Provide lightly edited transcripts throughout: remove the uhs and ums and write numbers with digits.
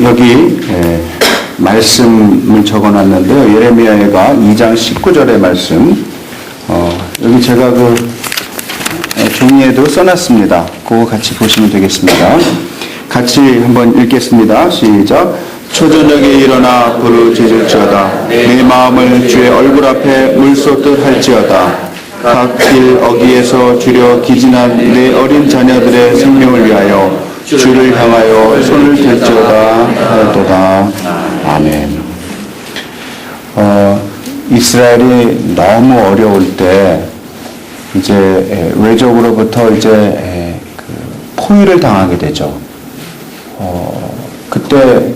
여기 말씀을 적어놨는데요. 예레미야가 2장 19절의 말씀. 여기 제가 종이에도 써놨습니다. 그거 같이 보시면 되겠습니다. 같이 한번 읽겠습니다. 시작. 초저녁에 일어나 부르짖을지어다. 내 마음을 주의 얼굴 앞에 물쏟듯 할지어다. 각 길 어귀에서 주려 기진한 내 어린 자녀들의 생명을 위하여 주를 향하여 손을 들지어다 하였도다. 아멘. 이스라엘이 너무 어려울 때 이제 외적으로부터 이제 포위를 당하게 되죠. 그때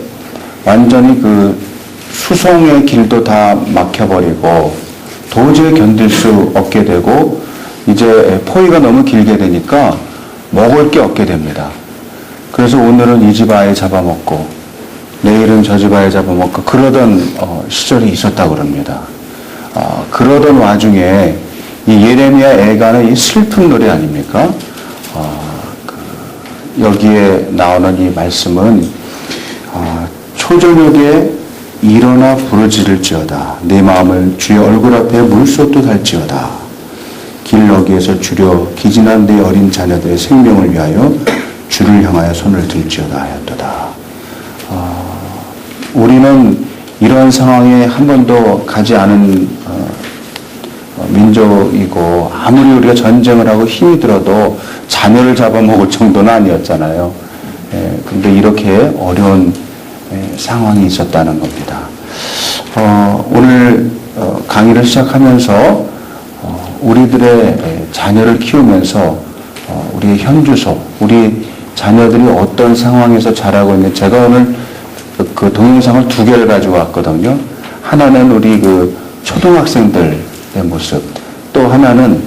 완전히 수송의 길도 다 막혀버리고 도저히 견딜 수 없게 되고 이제 포위가 너무 길게 되니까 먹을 게 없게 됩니다. 그래서 오늘은 이 집 아이 잡아먹고 내일은 저 집 아이 잡아먹고 그러던 시절이 있었다고 그럽니다. 그러던 와중에 이 예레미야 애가는 이 슬픈 노래 아닙니까? 여기에 나오는 이 말씀은 초저녁에 일어나 부르짖을지어다. 내 마음을 주의 얼굴 앞에 물쏟듯 할지어다. 길 어귀에서 주려 기진한 내 어린 자녀들의 생명을 위하여 주를 향하여 손을 들지어다 하였도다. 우리는 이러한 상황에 한 번도 가지 않은 민족이고 아무리 우리가 전쟁을 하고 힘이 들어도 자녀를 잡아먹을 정도는 아니었잖아요. 그런데 이렇게 어려운 상황이 있었다는 겁니다. 오늘 강의를 시작하면서 우리들의 자녀를 키우면서 우리의 현주소, 우리 자녀들이 어떤 상황에서 자라고 있는지 제가 오늘 동영상을 2개를 가지고 왔거든요. 하나는 우리 초등학생들의 모습, 또 하나는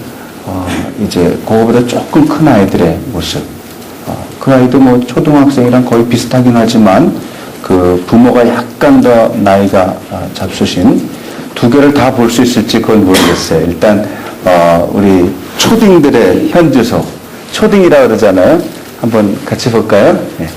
이제 그거보다 조금 큰 아이들의 모습. 그 아이도 뭐 초등학생이랑 거의 비슷하긴 하지만 부모가 약간 더 나이가 잡수신 2개를 다 볼 수 있을지 그건 모르겠어요. 일단 우리 초딩들의 현주소, 초딩이라 그러잖아요. 한번 같이 볼까요? 네.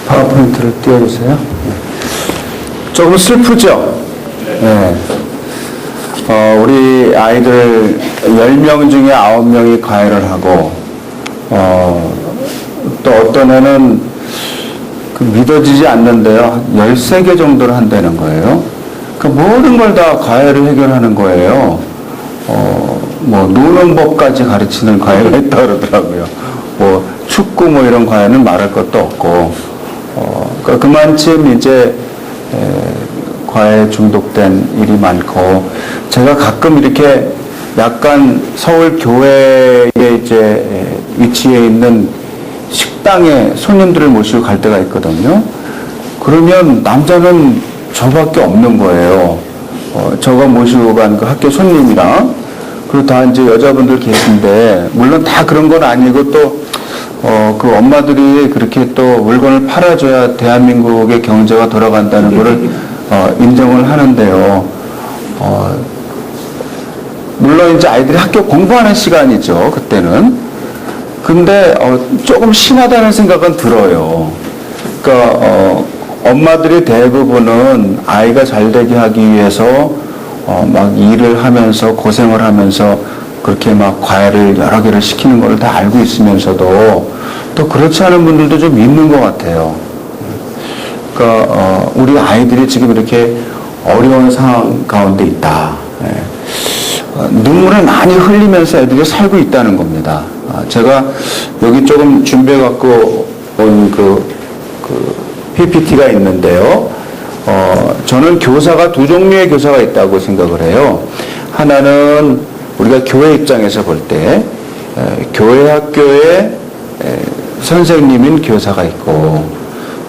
파워포인트를 띄워주세요. 조금 슬프죠? 네. 우리 아이들 10명 중에 9명이 과외를 하고, 또 어떤 애는 믿어지지 않는데요. 13개 정도를 한다는 거예요. 그 모든 걸 다 과외를 해결하는 거예요. 노는 법까지 가르치는 과외가 있다 그러더라고요. 축구 이런 과외는 말할 것도 없고, 그만큼 이제, 과외에 중독된 일이 많고, 제가 가끔 이렇게 약간 서울 교회에 이제 위치해 있는 식당에 손님들을 모시고 갈 때가 있거든요. 그러면 남자는 저밖에 없는 거예요. 저가 모시고 간 그 학교 손님이랑, 그리고 다 이제 여자분들 계신데, 물론 다 그런 건 아니고 또, 그 엄마들이 그렇게 또 물건을 팔아줘야 대한민국의 경제가 돌아간다는 거를, 인정을 하는데요. 물론 이제 아이들이 학교 공부하는 시간이죠, 그때는. 근데, 조금 심하다는 생각은 들어요. 그러니까, 엄마들이 대부분은 아이가 잘 되게 하기 위해서, 막 일을 하면서 고생을 하면서 그렇게 막 과외를 여러 개를 시키는 걸 다 알고 있으면서도 또 그렇지 않은 분들도 좀 있는 것 같아요. 그러니까, 우리 아이들이 지금 이렇게 어려운 상황 가운데 있다. 눈물을 많이 흘리면서 애들이 살고 있다는 겁니다. 제가 여기 조금 준비해갖고 온 PPT가 있는데요. 저는 교사가 두 종류의 교사가 있다고 생각을 해요. 하나는 우리가 교회 입장에서 볼 때, 교회 학교에 선생님인 교사가 있고,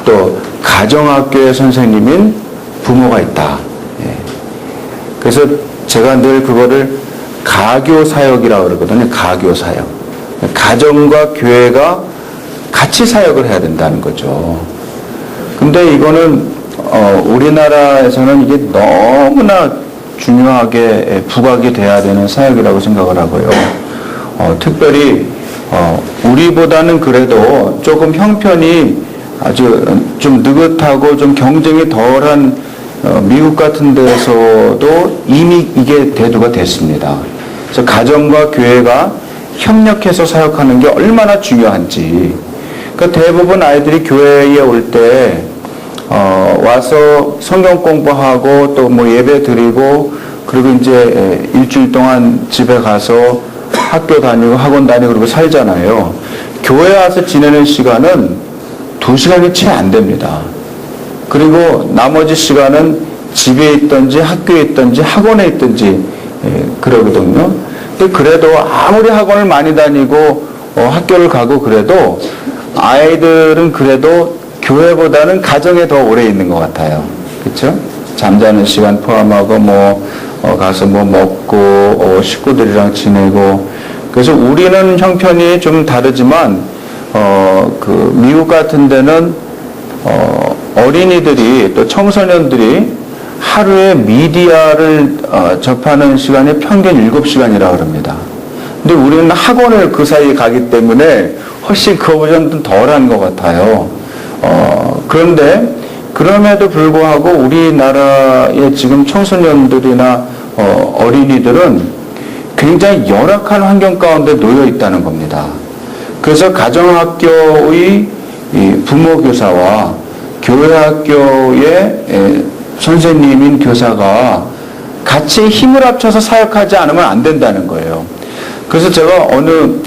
또 가정학교의 선생님인 부모가 있다. 그래서 제가 늘 그거를 가교사역이라고 그러거든요. 가교사역. 가정과 교회가 같이 사역을 해야 된다는 거죠. 근데 이거는 우리나라에서는 이게 너무나 중요하게 부각이 돼야 되는 사역이라고 생각을 하고요. 특별히 우리보다는 그래도 조금 형편이 아주 좀 느긋하고 좀 경쟁이 덜한 미국 같은 데서도 이미 이게 대두가 됐습니다. 그래서 가정과 교회가 협력해서 사역하는 게 얼마나 중요한지. 그러니까 대부분 아이들이 교회에 올 때 와서 성경 공부하고 또 예배 드리고, 그리고 이제 일주일 동안 집에 가서 학교 다니고 학원 다니고 그러고 살잖아요. 교회 와서 지내는 시간은 2시간이 채 안 됩니다. 그리고 나머지 시간은 집에 있든지 학교에 있든지 학원에 있든지 그러거든요. 근데 그래도 아무리 학원을 많이 다니고 학교를 가고 그래도 아이들은 그래도 교회보다는 가정에 더 오래 있는 것 같아요. 그렇죠? 잠자는 시간 포함하고 가서 먹고 식구들이랑 지내고. 그래서 우리는 형편이 좀 다르지만 미국 같은 데는 어린이들이 또 청소년들이 하루에 미디어를 접하는 시간이 평균 7시간이라고 합니다. 근데 우리는 학원을 그 사이에 가기 때문에 훨씬 그거보다 좀 덜한 것 같아요. 그런데 그럼에도 불구하고 우리나라의 지금 청소년들이나 어린이들은 굉장히 열악한 환경 가운데 놓여 있다는 겁니다. 그래서 가정학교의 부모교사와 교회학교의 선생님인 교사가 같이 힘을 합쳐서 사역하지 않으면 안 된다는 거예요. 그래서 제가 어느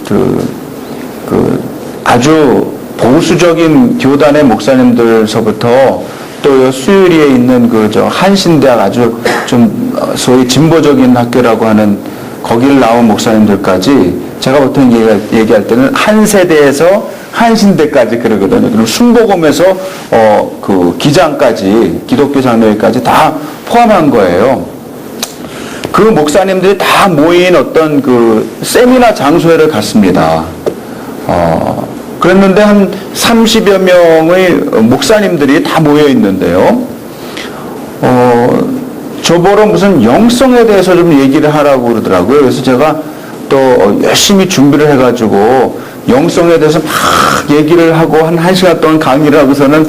아주 보수적인 교단의 목사님들서부터 또 수유리에 있는 한신대학 아주 좀 소위 진보적인 학교라고 하는 거기를 나온 목사님들까지 제가 보통 얘기할 때는 한 세대에서 한신대까지 그러거든요. 그리고 순복음에서 기장까지 기독교 장로회까지 다 포함한 거예요. 그 목사님들이 다 모인 어떤 세미나 장소회를 갔습니다. 그랬는데 한 30여 명의 목사님들이 다 모여 있는데요. 저보러 무슨 영성에 대해서 좀 얘기를 하라고 그러더라고요. 그래서 제가 또 열심히 준비를 해가지고 영성에 대해서 막 얘기를 하고 한 1시간 동안 강의를 하고서는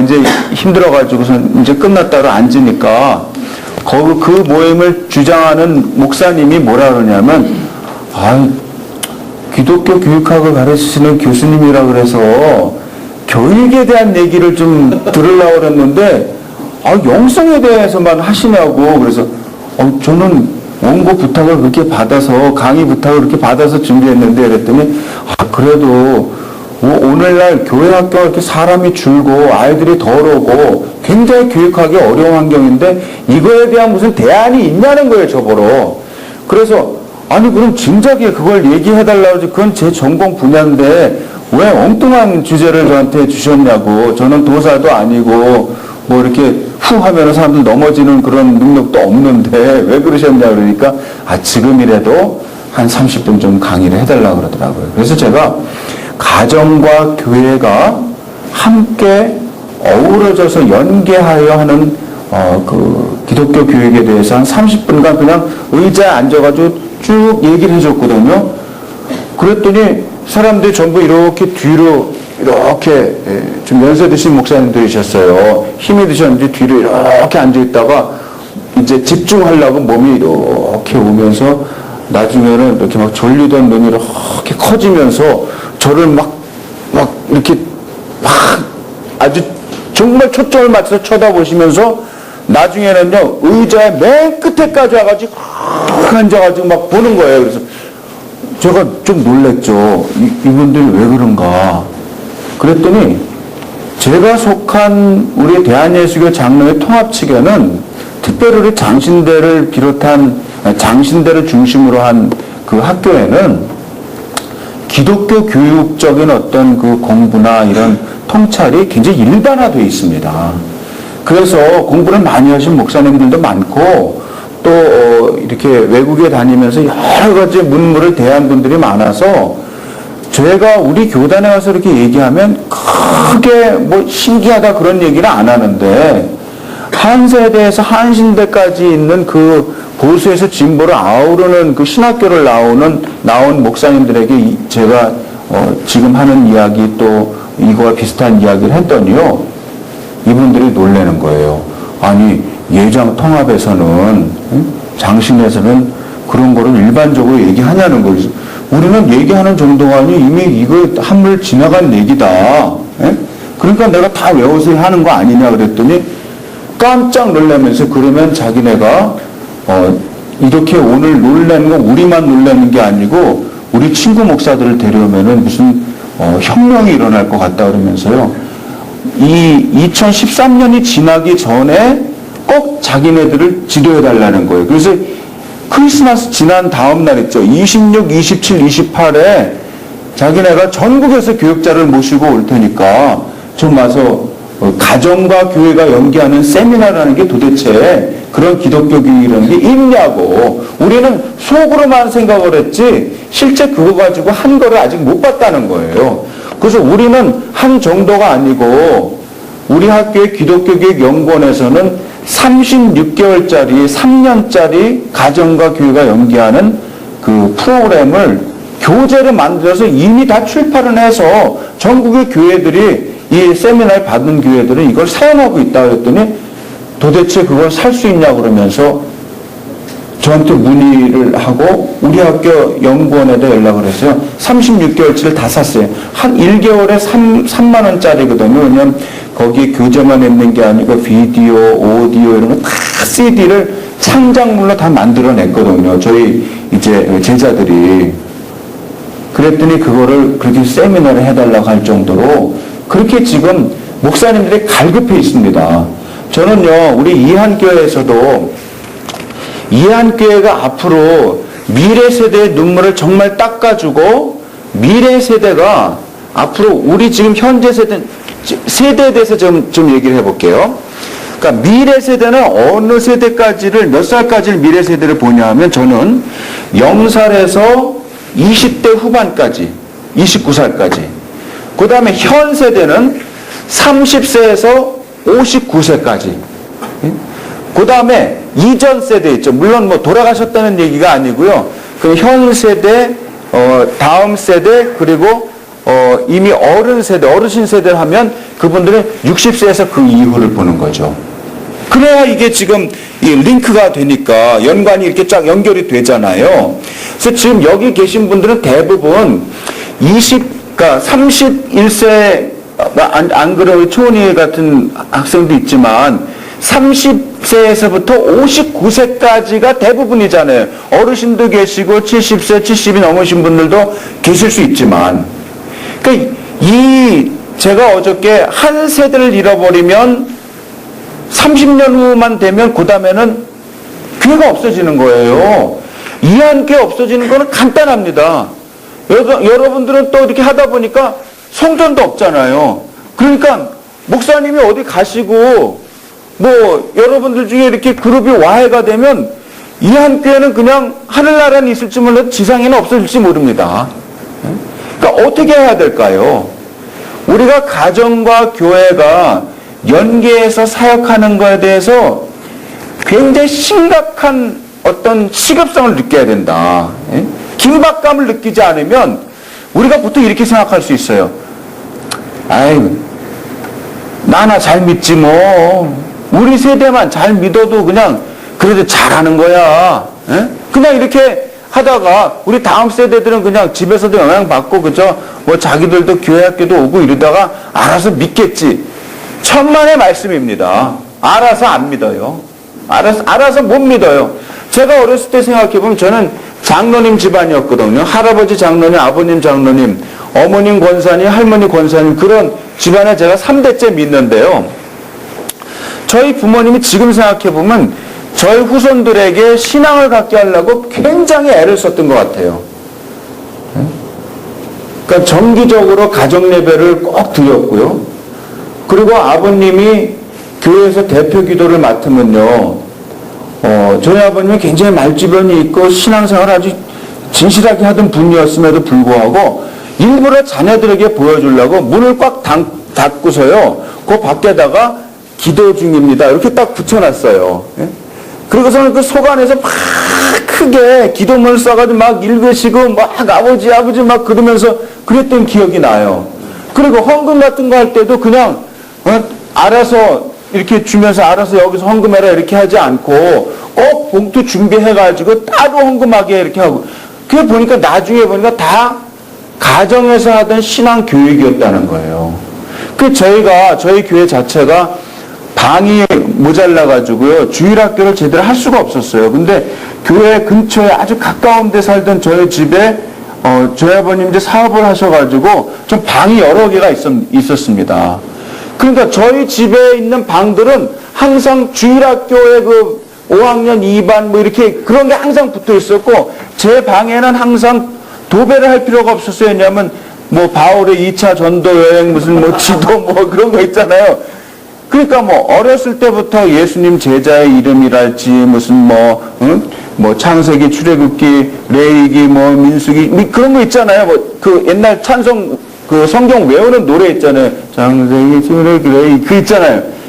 이제 힘들어가지고선 이제 끝났다고 앉으니까 그 모임을 주장하는 목사님이 뭐라 그러냐면 기독교 교육학을 가르치시는 교수님이라 그래서 교육에 대한 얘기를 좀 들으려고 그랬는데 영성에 대해서만 하시냐고. 그래서 저는 원고 부탁을 그렇게 받아서 강의 부탁을 그렇게 받아서 준비했는데 그랬더니 그래도 오늘날 교회 학교가 이렇게 사람이 줄고 아이들이 덜 오고 굉장히 교육하기 어려운 환경인데 이거에 대한 무슨 대안이 있냐는 거예요, 저보러. 그래서 그럼 진작에 그걸 얘기해달라고 하지, 그건 제 전공 분야인데 왜 엉뚱한 주제를 저한테 주셨냐고. 저는 도사도 아니고 뭐 이렇게 후 하면 사람들 넘어지는 그런 능력도 없는데 왜 그러셨냐 그러니까 지금이라도 한 30분 좀 강의를 해달라고 그러더라고요. 그래서 제가 가정과 교회가 함께 어우러져서 연계하여 하는 그 기독교 교육에 대해서 한 30분간 그냥 의자에 앉아가지고 쭉 얘기를 해줬거든요. 그랬더니 사람들이 전부 이렇게 뒤로 이렇게 좀 연세 드신 목사님들이셨어요. 힘이 드셨는지 뒤로 이렇게 앉아있다가 이제 집중하려고 몸이 이렇게 오면서 나중에는 이렇게 막 졸리던 눈이 이렇게 커지면서 저를 막 이렇게 막 아주 정말 초점을 맞춰서 쳐다보시면서 나중에는요 의자의 맨 끝에까지 와가지고 앉아가지고 막 보는 거예요. 그래서 제가 좀 놀랬죠. 이분들이 왜 그런가. 그랬더니 제가 속한 우리 대한예수교 장로회 통합 측에는 특별히 우리 장신대를 비롯한 장신대를 중심으로 한 그 학교에는 기독교 교육적인 어떤 그 공부나 이런 통찰이 굉장히 일반화되어 있습니다. 그래서 공부를 많이 하신 목사님들도 많고 또 이렇게 외국에 다니면서 여러 가지 문물을 대한 분들이 많아서 제가 우리 교단에 와서 이렇게 얘기하면 크게 뭐 신기하다 그런 얘기는 안 하는데 한 세대에서 한신대까지 있는 그 보수에서 진보를 아우르는 그 신학교를 나온 목사님들에게 제가 지금 하는 이야기 또 이거와 비슷한 이야기를 했더니요. 이분들이 놀라는 거예요. 아니 예장 통합에서는 장신에서는 그런 거를 일반적으로 얘기하냐는 거예요. 우리는 얘기하는 정도가 아니 이미 이거 한물 지나간 얘기다. 그러니까 내가 다 외워서 하는 거 아니냐 그랬더니 깜짝 놀라면서 그러면 자기네가 이렇게 오늘 놀라는 건 우리만 놀라는 게 아니고 우리 친구 목사들을 데려오면은 무슨 혁명이 일어날 것 같다 그러면서요. 이 2013년이 지나기 전에 꼭 자기네들을 지도해달라는 거예요. 그래서 크리스마스 지난 다음 날 있죠. 26, 27, 28에 자기네가 전국에서 교육자를 모시고 올 테니까 좀 와서 가정과 교회가 연계하는 세미나라는 게 도대체 그런 기독교 교육이라는 게 있냐고. 우리는 속으로만 생각을 했지 실제 그거 가지고 한 거를 아직 못 봤다는 거예요. 그래서 우리는 한 정도가 아니고 우리 학교의 기독교교육연구원에서는 36개월짜리 3년짜리 가정과 교회가 연계하는 그 프로그램을 교재를 만들어서 이미 다 출판을 해서 전국의 교회들이 이 세미나를 받은 교회들은 이걸 사용하고 있다 그랬더니 도대체 그걸 살 수 있냐 그러면서 저한테 문의를 하고 우리 학교 연구원에다 연락을 했어요. 36개월치를 다 샀어요. 한 1개월에 3만 원짜리거든요. 왜냐면 거기에 교재만 있는 게 아니고 비디오, 오디오 이런 거 다 CD를 창작물로 다 만들어냈거든요. 저희 이제 제자들이. 그랬더니 그거를 그렇게 세미나를 해달라고 할 정도로 그렇게 지금 목사님들이 갈급해 있습니다. 저는요, 우리 이한교회에서도 이한교회가 앞으로 미래 세대의 눈물을 정말 닦아주고 미래 세대가 앞으로 우리 지금 현재 세대에 대해서 좀 얘기를 해볼게요. 그러니까 미래 세대는 어느 세대까지를 몇 살까지를 미래 세대를 보냐 하면 저는 0살에서 20대 후반까지 29살까지 그 다음에 현 세대는 30세에서 59세까지 그 다음에 이전 세대 있죠. 물론 뭐 돌아가셨다는 얘기가 아니고요. 그 현 세대, 다음 세대, 그리고 이미 어르신 세대를 하면 그분들은 60세에서 그 이후를 보는 거죠. 그래야 이게 지금 이 링크가 되니까 연관이 이렇게 쫙 연결이 되잖아요. 그래서 지금 여기 계신 분들은 대부분 그러니까 31세, 안 그래도 초은이 같은 학생도 있지만 30세에서부터 59세까지가 대부분이잖아요. 어르신도 계시고 70세, 70이 넘으신 분들도 계실 수 있지만, 그러니까 제가 어저께 한 세대를 잃어버리면 30년 후만 되면 그 다음에는 교회가 없어지는 거예요. 이한교회 없어지는 거는 간단합니다. 여러분들은 또 이렇게 하다 보니까 성전도 없잖아요. 그러니까 목사님이 어디 가시고 뭐 여러분들 중에 이렇게 그룹이 와해가 되면 이한교회는 그냥 하늘나라는 있을지 몰라도 지상에는 없어질지 모릅니다. 그러니까 어떻게 해야 될까요? 우리가 가정과 교회가 연계해서 사역하는 것에 대해서 굉장히 심각한 어떤 시급성을 느껴야 된다. 긴박감을 느끼지 않으면 우리가 보통 이렇게 생각할 수 있어요. 아이, 나나 잘 믿지 뭐. 우리 세대만 잘 믿어도 그냥 그래도 잘하는 거야. 그냥 이렇게 하다가 우리 다음 세대들은 그냥 집에서도 영향받고 그죠? 뭐 자기들도 교회 학교도 오고 이러다가 알아서 믿겠지. 천만의 말씀입니다. 알아서 안 믿어요. 알아서 못 믿어요. 제가 어렸을 때 생각해보면 저는 장로님 집안이었거든요. 할아버지 장로님, 아버님 장로님, 어머님 권사님, 할머니 권사님, 그런 집안에 제가 3대째 믿는데요. 저희 부모님이 지금 생각해보면 저희 후손들에게 신앙을 갖게 하려고 굉장히 애를 썼던 것 같아요. 그러니까 정기적으로 가정 예배를 꼭 드렸고요. 그리고 아버님이 교회에서 대표 기도를 맡으면요, 저희 아버님은 굉장히 말주변이 있고 신앙생활을 아주 진실하게 하던 분이었음에도 불구하고 일부러 자녀들에게 보여주려고 문을 꽉 닫고서요, 그 밖에다가 기도 중입니다. 이렇게 딱 붙여놨어요. 그리고서는 그 속 안에서 막 크게 기도문을 써가지고 막 읽으시고 막 아버지 막 그러면서 그랬던 기억이 나요. 그리고 헌금 같은 거 할 때도 그냥 알아서 이렇게 주면서 알아서 여기서 헌금해라 이렇게 하지 않고 꼭 봉투 준비해가지고 따로 헌금하게 이렇게 하고, 그게 보니까 나중에 보니까 다 가정에서 하던 신앙 교육이었다는 거예요. 저희 교회 자체가 방이 모자라가지고요, 주일학교를 제대로 할 수가 없었어요. 근데 교회 근처에 아주 가까운 데 살던 저희 집에 저희 아버님 이제 사업을 하셔가지고 좀 방이 여러 개가 있었습니다. 그러니까 저희 집에 있는 방들은 항상 주일학교에 그 5학년 2반 뭐 이렇게 그런 게 항상 붙어 있었고, 제 방에는 항상 도배를 할 필요가 없었어요. 왜냐하면 뭐 바울의 2차 전도 여행 무슨 뭐 지도 뭐 그런 거 있잖아요. 그러니까 뭐 어렸을 때부터 예수님 제자의 이름이랄지 무슨 뭐 창세기, 출애굽기, 레위기, 뭐 민수기 그런 거 있잖아요. 뭐 그 옛날 찬송 그 성경 외우는 노래 있잖아요. 창세기, 출애굽기, 레위기 그 있잖아요.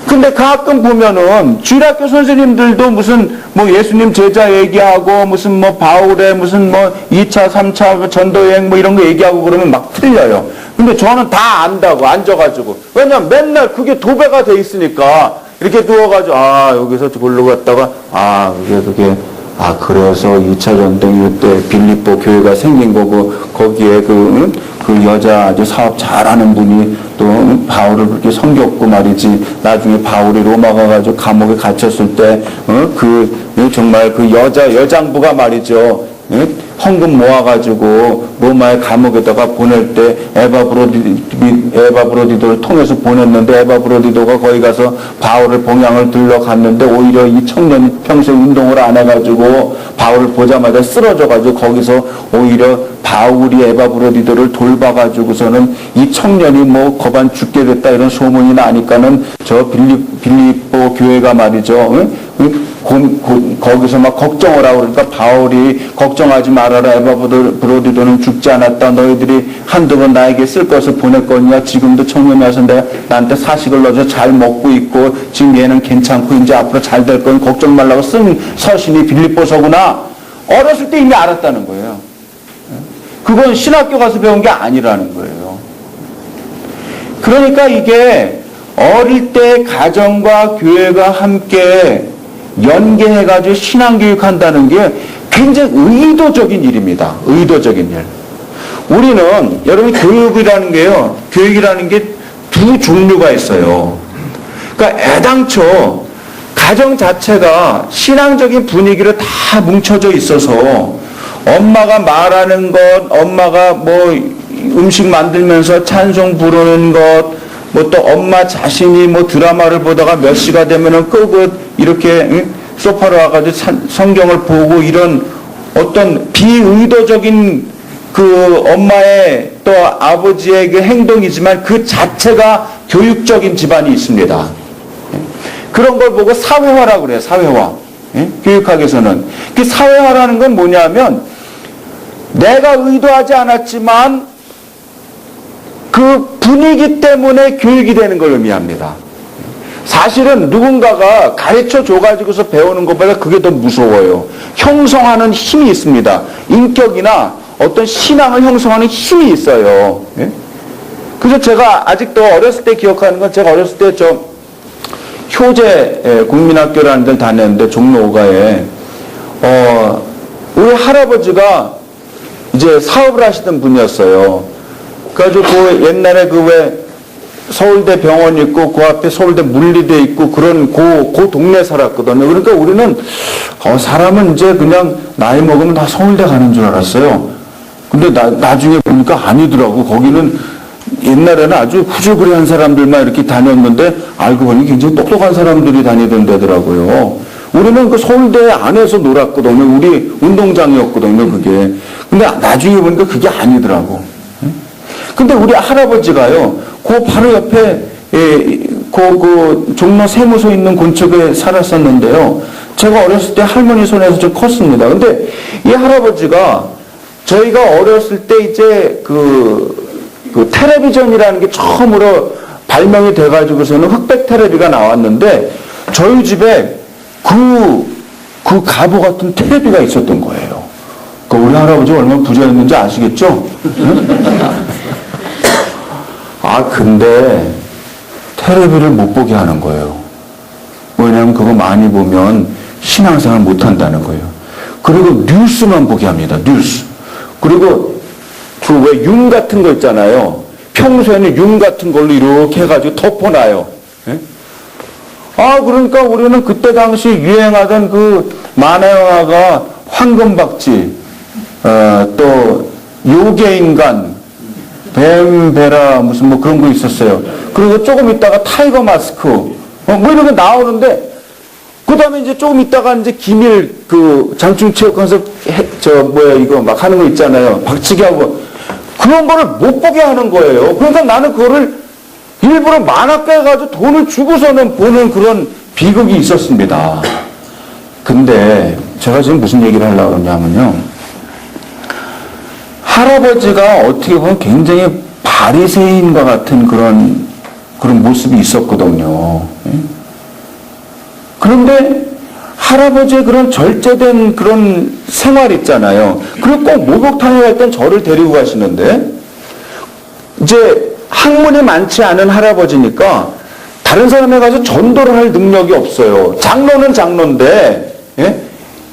근데 가끔 보면은 주일학교 선생님들도 무슨 뭐 예수님 제자 얘기하고 무슨 뭐 바울의 무슨 뭐 2차, 3차 전도여행 뭐 이런 거 얘기하고 그러면 막 틀려요. 근데 저는 다 안다고 앉아가지고. 왜냐면 맨날 그게 도배가 돼 있으니까 이렇게 누워가지고 여기서 저걸로 갔다가 그래서 2차 전쟁 때 빌립보 교회가 생긴 거고 거기에 그 여자 아주 사업 잘하는 분이 또 바울을 그렇게 섬겼고 말이지. 나중에 바울이 로마 가가지고 감옥에 갇혔을 때 정말 그 여장부가 말이죠. 헌금 모아가지고 로마의 감옥에다가 보낼 때 에바브로디도를 통해서 보냈는데 에바브로디도가 거기 가서 바울을 봉양을 들러갔는데 오히려 이 청년이 평소에 운동을 안 해가지고 바울을 보자마자 쓰러져가지고 거기서 오히려 바울이 에바브로디도를 돌봐가지고서는 이 청년이 뭐 거반 죽게 됐다 이런 소문이 나니까는 저 빌립보 교회가 말이죠. 거기서 막 걱정을 하고 그러니까 바울이 걱정하지 말아라. 에바브로디도는 죽지 않았다. 너희들이 한두 번 나에게 쓸 것을 보냈거니와 지금도 청년이 와서 나한테 사식을 넣어서 잘 먹고 있고 지금 얘는 괜찮고 이제 앞으로 잘 될 거니 걱정 말라고 쓴 서신이 빌립보서구나. 어렸을 때 이미 알았다는 거예요. 그건 신학교 가서 배운 게 아니라는 거예요. 그러니까 이게 어릴 때 가정과 교회가 함께 연계해가지고 신앙교육 한다는 게 굉장히 의도적인 일입니다. 의도적인 일. 우리는 여러분 교육이라는 게 두 종류가 있어요. 그러니까 애당초 가정 자체가 신앙적인 분위기로 다 뭉쳐져 있어서 엄마가 말하는 것, 엄마가 뭐 음식 만들면서 찬송 부르는 것, 뭐 또 엄마 자신이 뭐 드라마를 보다가 몇 시가 되면은 끄고 이렇게 소파로 와가지고 성경을 보고 이런 어떤 비의도적인 그 엄마의 또 아버지의 그 행동이지만 그 자체가 교육적인 집안이 있습니다. 그런 걸 보고 사회화라고 그래요. 사회화. 교육학에서는. 그 사회화라는 건 뭐냐면 내가 의도하지 않았지만 그 분위기 때문에 교육이 되는 걸 의미합니다. 사실은 누군가가 가르쳐 줘가지고서 배우는 것보다 그게 더 무서워요. 형성하는 힘이 있습니다. 인격이나 어떤 신앙을 형성하는 힘이 있어요. 그래서 제가 아직도 어렸을 때 기억하는 건 제가 어렸을 때 효재 국민학교라는 데를 다녔는데 종로 5가에 우리 할아버지가 이제 사업을 하시던 분이었어요. 그래가지고 그 옛날에 그 왜 서울대 병원 있고 그 앞에 서울대 물리대 있고 그런 그 동네 살았거든요. 그러니까 우리는 사람은 이제 그냥 나이 먹으면 다 서울대 가는 줄 알았어요. 근데 나중에 보니까 아니더라고. 거기는 옛날에는 아주 후줄그레한 사람들만 이렇게 다녔는데 알고 보니 굉장히 똑똑한 사람들이 다니던 데더라고요. 우리는 그 서울대 안에서 놀았거든요. 우리 운동장이었거든요, 그게. 근데 나중에 보니까 그게 아니더라고. 근데 우리 할아버지가요, 그 바로 옆에, 그 종로 세무소 있는 근처에 살았었는데요. 제가 어렸을 때 할머니 손에서 좀 컸습니다. 근데 이 할아버지가 저희가 어렸을 때 이제 그 텔레비전이라는 게 처음으로 발명이 돼가지고서는 흑백 텔레비가 나왔는데 저희 집에 그 가보 같은 텔레비가 있었던 거예요. 그 우리 할아버지가 얼마나 부자였는지 아시겠죠? 근데 텔레비를 못 보게 하는 거예요. 왜냐하면 그거 많이 보면 신앙생활 못 한다는 거예요. 그리고 뉴스만 보게 합니다. 뉴스. 그리고 그 왜 윤 같은 거 있잖아요. 평소에는 윤 같은 걸로 이렇게 해가지고 덮어놔요. 예? 그러니까 우리는 그때 당시 유행하던 그 만화 영화가 황금박쥐, 또 요괴인간, 뱀베라 무슨 뭐 그런 거 있었어요. 그리고 조금 있다가 타이거 마스크, 뭐 이런 거 나오는데 그 다음에 이제 조금 있다가 이제 기밀 그 장충체육관에서 이거 막 하는 거 있잖아요. 박치기 하고. 그런 거를 못 보게 하는 거예요. 그러니까 나는 그거를 일부러 만화가에 가지고 돈을 주고서는 보는 그런 비극이 있었습니다. 근데 제가 지금 무슨 얘기를 하려고 하냐면요. 할아버지가 어떻게 보면 굉장히 바리새인과 같은 그런 모습이 있었거든요. 그런데 할아버지의 그런 절제된 그런 생활 있잖아요. 그리고 꼭 목욕탕에 갈 땐 저를 데리고 가시는데, 이제 학문이 많지 않은 할아버지니까 다른 사람에 가서 전도를 할 능력이 없어요. 장로는 장로인데,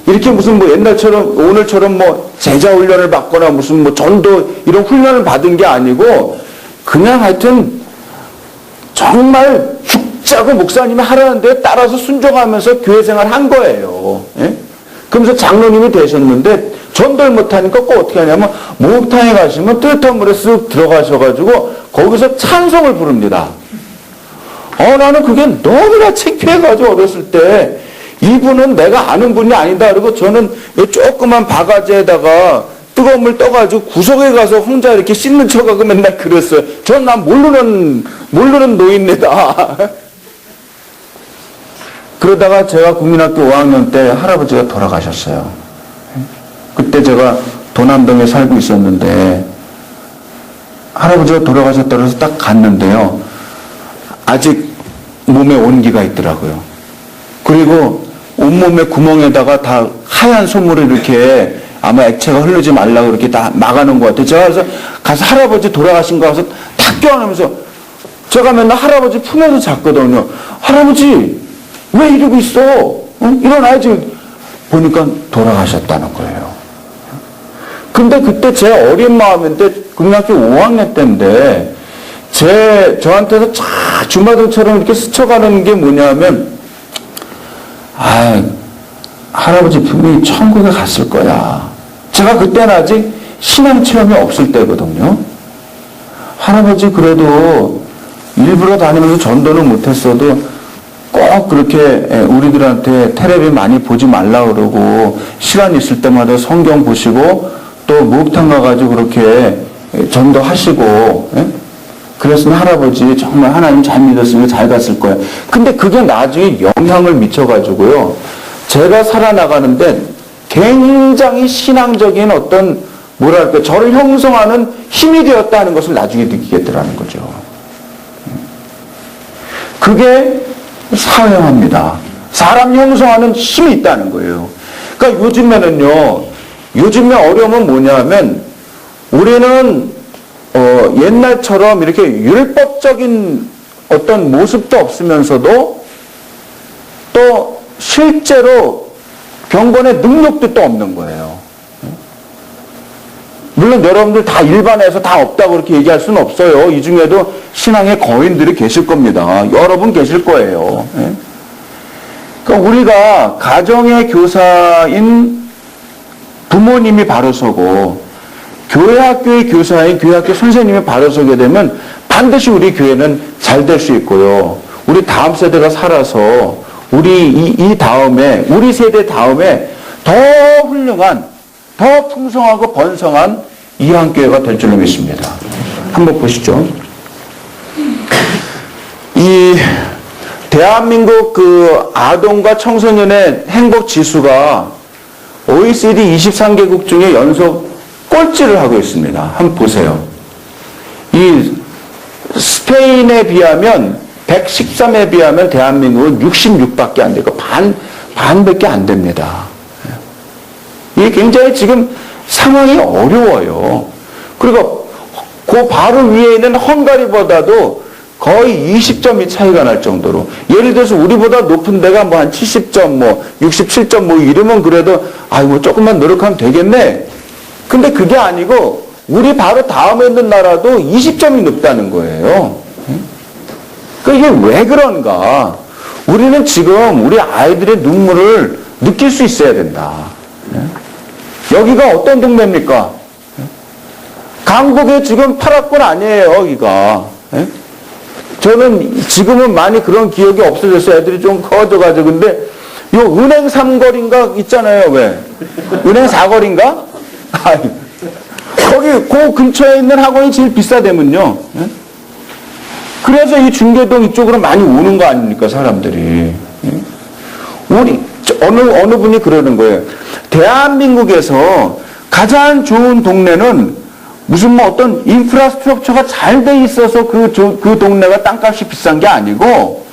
이렇게 무슨 뭐 옛날처럼, 오늘처럼 뭐 제자 훈련을 받거나 무슨 뭐 전도 이런 훈련을 받은 게 아니고, 그냥 하여튼 정말 죽자고 목사님이 하라는 데 따라서 순종하면서 교회 생활 한 거예요. 그러면서 장로님이 되셨는데 전도를 못하니까 꼭 어떻게 하냐면 목욕탕에 가시면 뜨뜻한 물에 쓱 들어가셔가지고 거기서 찬송을 부릅니다. 나는 그게 너무나 창피해가지고 어렸을 때 이분은 내가 아는 분이 아니다. 그리고 저는 조그만 바가지에다가 뜨거운 물 떠가지고 구석에 가서 혼자 이렇게 씻는 척하고 맨날 그랬어요. 전 난 모르는 노인네다. 그러다가 제가 국민학교 5학년 때 할아버지가 돌아가셨어요. 그때 제가 도남동에 살고 있었는데 할아버지가 돌아가셨다고 해서 딱 갔는데요. 아직 몸에 온기가 있더라고요. 그리고 온몸에 구멍에다가 다 하얀 솜물을 이렇게 아마 액체가 흐르지 말라고 그렇게 다 막아놓은 것 같아요. 제가 그래서 가서 할아버지 돌아가신 거 가서 탁 껴안으면서 제가 맨날 할아버지 품에서 잤거든요. 할아버지 왜 이러고 있어? 응? 일어나야지. 보니까 돌아가셨다는 거예요. 근데 그때 제 어린 마음인데 국민학교 5학년 때인데 저한테서 쫙 주마등처럼 이렇게 스쳐가는 게 뭐냐면 할아버지 분명히 천국에 갔을 거야. 제가 그때는 아직 신앙 체험이 없을 때거든요. 할아버지 그래도 일부러 다니면서 전도는 못했어도 꼭 그렇게 우리들한테 텔레비 많이 보지 말라 그러고 시간 있을 때마다 성경 보시고 또 목욕탕 가가지고 그렇게 전도하시고 그랬으면 할아버지 정말 하나님 잘 믿었으면 잘 갔을 거예요. 근데 그게 나중에 영향을 미쳐가지고요. 제가 살아나가는데 굉장히 신앙적인 어떤 뭐랄까 저를 형성하는 힘이 되었다는 것을 나중에 느끼게 되라는 거죠. 그게 사회화입니다. 사람 형성하는 힘이 있다는 거예요. 그러니까 요즘에 어려움은 뭐냐면 우리는 옛날처럼 이렇게 율법적인 어떤 모습도 없으면서도 또 실제로 경건의 능력도 또 없는 거예요. 물론 여러분들 다 일반에서 다 없다고 그렇게 얘기할 수는 없어요. 이 중에도 신앙의 거인들이 계실 겁니다. 여러분 계실 거예요. 그러니까 우리가 가정의 교사인 부모님이 바로 서고 교회 학교의 교사인 교회 학교 선생님이 바로 서게 되면 반드시 우리 교회는 잘 될 수 있고요. 우리 다음 세대가 살아서 우리 우리 세대 다음에 더 훌륭한, 더 풍성하고 번성한 이한교회가 될 줄로 믿습니다. 한번 보시죠. 이 대한민국 그 아동과 청소년의 행복 지수가 OECD 23개국 중에 연속 꼴찌를 하고 있습니다. 한번 보세요. 이 스페인에 비하면 113에 비하면 대한민국은 66밖에 안 되고 반밖에 안 됩니다. 이게 굉장히 지금 상황이 어려워요. 그리고 그 바로 위에 있는 헝가리보다도 거의 20점이 차이가 날 정도로 예를 들어서 우리보다 높은 데가 뭐 한 70점, 67점 이러면 그래도 조금만 노력하면 되겠네. 근데 그게 아니고 우리 바로 다음에 있는 나라도 20점이 높다는 거예요. 그러니까 이게 왜 그런가? 우리는 지금 우리 아이들의 눈물을 느낄 수 있어야 된다. 여기가 어떤 동네입니까? 강북에 지금 8학번 아니에요, 여기가. 저는 지금은 많이 그런 기억이 없어졌어요. 애들이 좀 커져가지고. 근데 요 은행 3거리인가 있잖아요, 왜? 은행 4거리인가? 거기 그 근처에 있는 학원이 제일 비싸대면요. 그래서 이 중계동 이쪽으로 많이 오는 거 아닙니까, 사람들이. 우리 어느 분이 그러는 거예요. 대한민국에서 가장 좋은 동네는 무슨 어떤 인프라스트럭처가 잘 돼 있어서 그 동네가 땅값이 비싼 게 아니고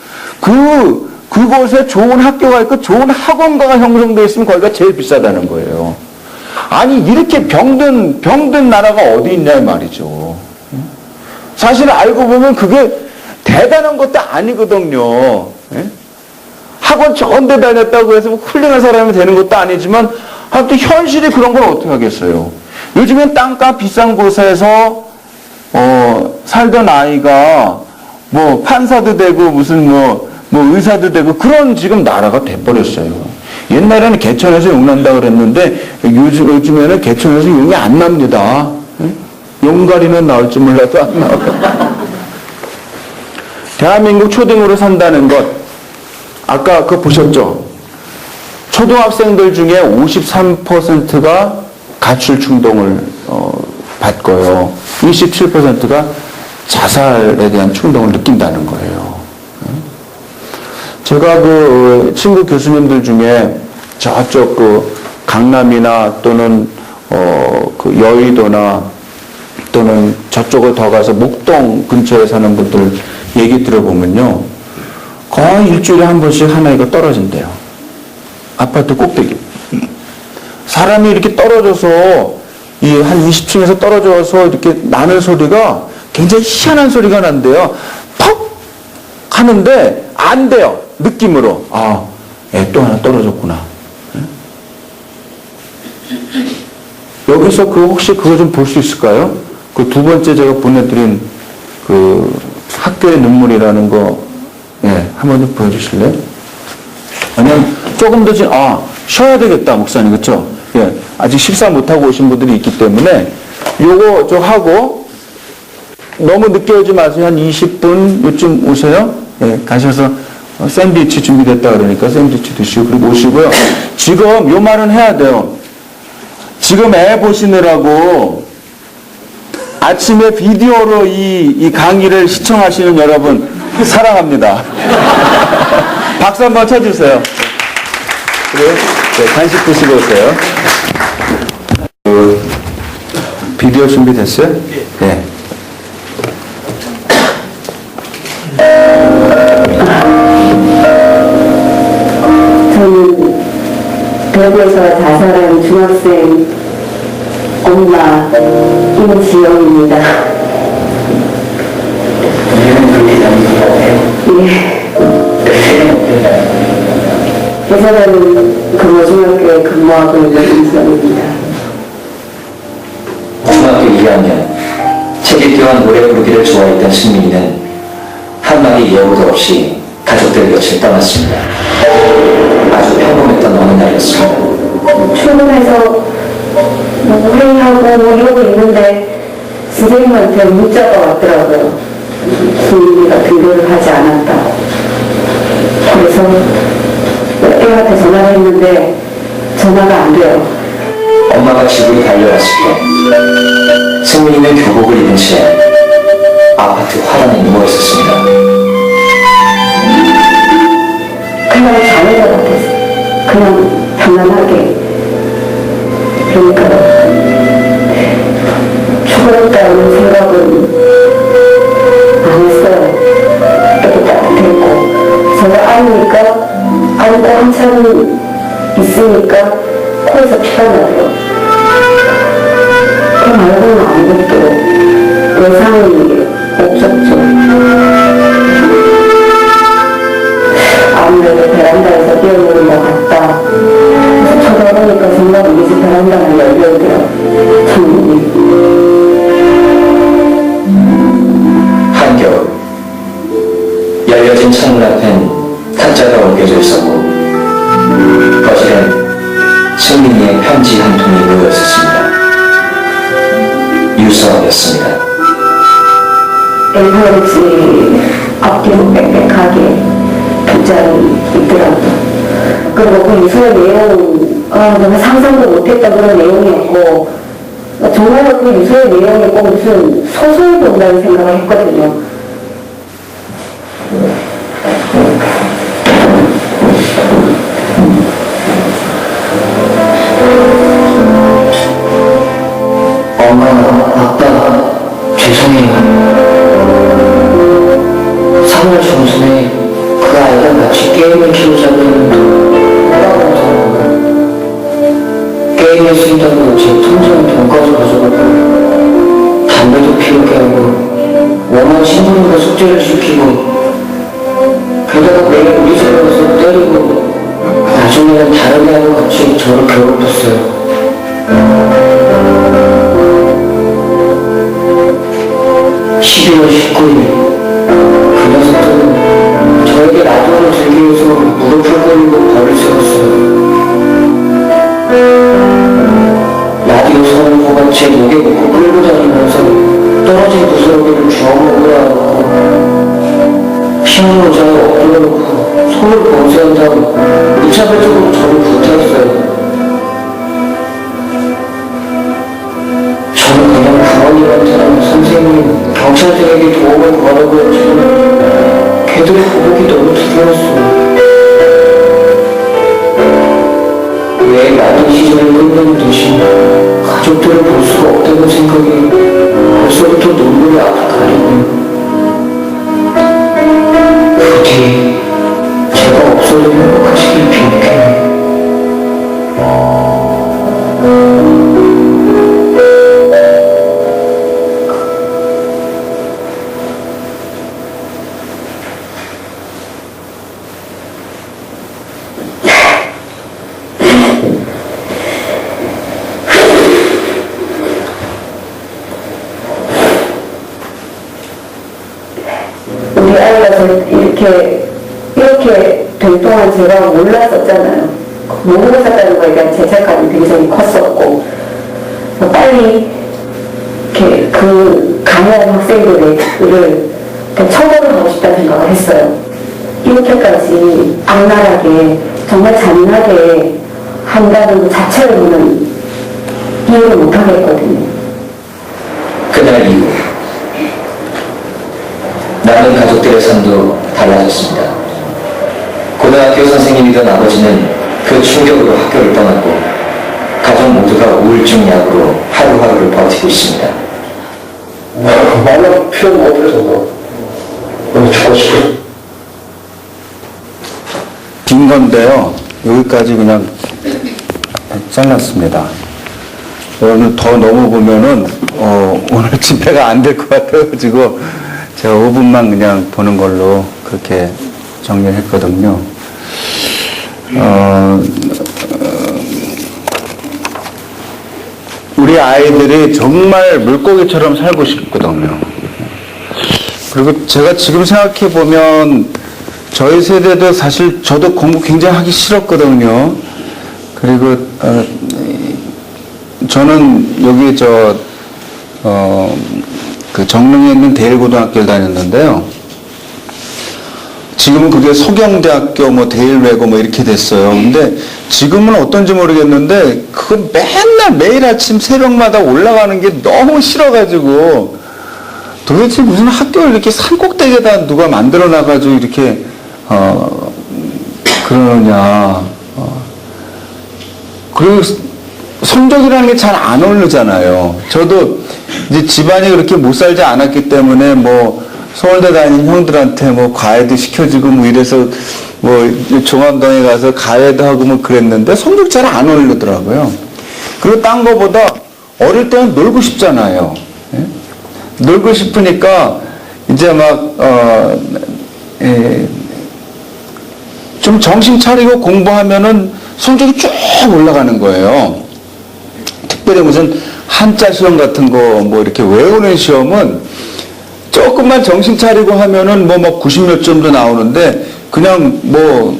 그곳에 좋은 학교가 있고 좋은 학원가가 형성되어 있으면 거기가 제일 비싸다는 거예요. 아니 이렇게 병든 나라가 어디 있냐 이 말이죠. 사실 알고 보면 그게 대단한 것도 아니거든요. 학원 좋은 데 다녔다고 해서 훌륭한 사람이 되는 것도 아니지만 하여튼 현실이 그런 걸 어떻게 하겠어요. 요즘엔 땅값 비싼 곳에서 살던 아이가 뭐 판사도 되고 무슨 뭐 의사도 되고 그런 지금 나라가 돼버렸어요. 옛날에는 개천에서 용 난다 그랬는데 요즘에는 개천에서 용이 안 납니다. 용가리는 나올지 몰라도 안 나와요. 대한민국 초등으로 산다는 것 아까 그거 보셨죠? 초등학생들 중에 53%가 가출 충동을 받고요. 27%가 자살에 대한 충동을 느낀다는 거예요. 제가 그 친구 교수님들 중에 저쪽 그 강남이나 또는 그 여의도나 또는 저쪽을 더 가서 목동 근처에 사는 분들 얘기 들어보면요. 거의 일주일에 한 번씩 하나이가 떨어진대요. 아파트 꼭대기. 사람이 이렇게 떨어져서 이 한 20층에서 떨어져서 이렇게 나는 소리가 굉장히 희한한 소리가 난대요. 퍽 하는데 안 돼요. 느낌으로. 아, 또 하나 떨어졌구나. 여기서 혹시 그거 좀 볼 수 있을까요? 그 두 번째 제가 보내드린 그 학교의 눈물이라는 거, 한번 좀 보여주실래요? 왜냐면 조금 더 쉬어야 되겠다, 목사님. 그쵸? 아직 식사 못하고 오신 분들이 있기 때문에 요거 좀 하고 너무 늦게 오지 마세요. 한 20분 요쯤 오세요. 가셔서 샌드위치 준비됐다 그러니까 샌드위치 드시고 그리고 오시고요. 지금 요 말은 해야 돼요. 지금 애 보시느라고 아침에 비디오로 이 강의를 시청하시는 여러분 사랑합니다. 박수 한번 쳐주세요. 그래요? 간식 드시고 오세요. 비디오 준비됐어요? 네. 저는 대구에서 자살한 중학생 엄마 임지영입니다. 회사는 금호중학교에 근무하고 있는 임지영입니다. 중학교 2학년 책을 띄워한 노래 부르기를 좋아했던 승민이는 한마디 예고도 없이 가족들 곁을 떠났습니다. 아주 평범했던 어느 날이었습니다. 출근해서 회의하고 이러고 있는데 선생님한테 문자가 왔더라고요. 승민이가 등교를 하지 않았다. 그래서 애한테 전화를 했는데 전화가 안 돼요. 엄마가 집으로 달려왔을 때 승민이는 교복을 입은 채 아파트 화단에 누워있었습니다. 그냥 자는 것 같았어. 그냥 편안하게. 그러니까 죽었다는 생각은 안 했어요. 이렇게 따뜻했고 제가 안고 한참 있으니까 코에서 피가 나요. 그 말고는 아무것도 외상이 없었죠. 아무래도 베란다에서 뛰어노는 것 같다. 그래서 쳐다보니까 정말 우리 집 베란다가 열려있더라고요. 창문이. 한겨울 열려진 창문 앞엔 탁자가 옮겨져 있었고 거실엔 승민이의 편지 한 통이 놓여 있었습니다. 유서였습니다. A4용지 앞뒤로 빽빽하게 두 장이 있더라고요. 그리고 그 유서의 내용은 내가 상상도 못했던 그런 내용이었고 정말로 그 유서의 내용이 꼭 무슨 소설이 온다는 생각을 했거든요. 엄마, 아빠, 죄송해요. 3월 중순에 그 아이랑 같이 게임을 키우자고 했는데 게임에 쓰인다고 제 통장에 돈까지 가져가고 담배도 피우게 하고 원한 신부님과 숙제를 시키고 게다가 매일 우리 집에 가서 때리고 나중에는 다른 애하고 같이 저를 괴롭혔어요. 12월 19일 그 녀석들은 저에게 라디오를 들기 위해서 무릎을 꿇고 벌을 세웠어요. 라디오 선우가 제 목에 묶고 끌고 다니면서 떨어진 부스러기를 주워 먹으라 하고 피아노 의자에 엎드려 놓고 손을 봉쇄한다고 무차별적으로 저를 구타했어요. 저는 그냥 부모님한테랑 선생님, 경찰 등에게 도움을 구하려고 했지만 걔들의 고백이 너무 두려웠어요. 왜 나도 시절을 끝내는 대신 가족들을 볼 수가 없다는 생각이 벌써부터 눈물이 아득하려고요. 부디 제가 없어도 행복하시길 빌게요. 이렇게 된 동안 제가 몰랐었잖아요. 모르고 있었다는 거에 대한 죄책감이 굉장히 컸었고, 빨리 이렇게 그 강한 학생들을 처벌을 하고 싶다는 생각을 했어요. 이렇게까지 악랄하게 정말 잔인하게 한다는 것 자체로는 이해를 못하겠거든요. 그날 이후 남은 가족들의 삶도 달라졌습니다. 고등학교 선생님이던 아버지는 그 충격으로 학교를 떠났고 가족 모두가 우울증 약으로 하루하루를 버티고 있습니다. 말로 표현 못해서 너무 죽고 싶어요. 긴 건데요. 여기까지 그냥 잘랐습니다. 여러분 더 넘어보면은 오늘 집회가 안 될 것 같아가지고 제가 5분만 그냥 보는 걸로 그렇게 정리했거든요. 우리 아이들이 정말 물고기처럼 살고 싶거든요. 그리고 제가 지금 생각해 보면 저희 세대도 사실 저도 공부 굉장히 하기 싫었거든요. 그리고 저는 여기 그 정릉에 있는 대일고등학교를 다녔는데요. 지금은 그게 서경대학교 뭐 대일외고 뭐 이렇게 됐어요. 근데 지금은 어떤지 모르겠는데 그건 맨날 매일 아침 새벽마다 올라가는 게 너무 싫어가지고 도대체 무슨 학교를 이렇게 산꼭대기에다 누가 만들어 놔가지고 이렇게 그러느냐. 그리고 성적이라는 게 잘 안 오르잖아요. 저도 이제 집안이 그렇게 못 살지 않았기 때문에 뭐 서울대 다니는 형들한테 뭐 과외도 시켜주고 뭐 이래서 뭐 종암동에 가서 과외도 하고 뭐 그랬는데 성적 잘 안 오르더라고요. 그리고 딴 거보다 어릴 때는 놀고 싶잖아요. 예? 놀고 싶으니까 이제 막 좀 정신 차리고 공부하면은 성적이 쭉 올라가는 거예요. 특별히 무슨 한자 시험 같은 거 뭐 이렇게 외우는 시험은 조금만 정신 차리고 하면은 뭐 90몇 점도 나오는데 그냥 뭐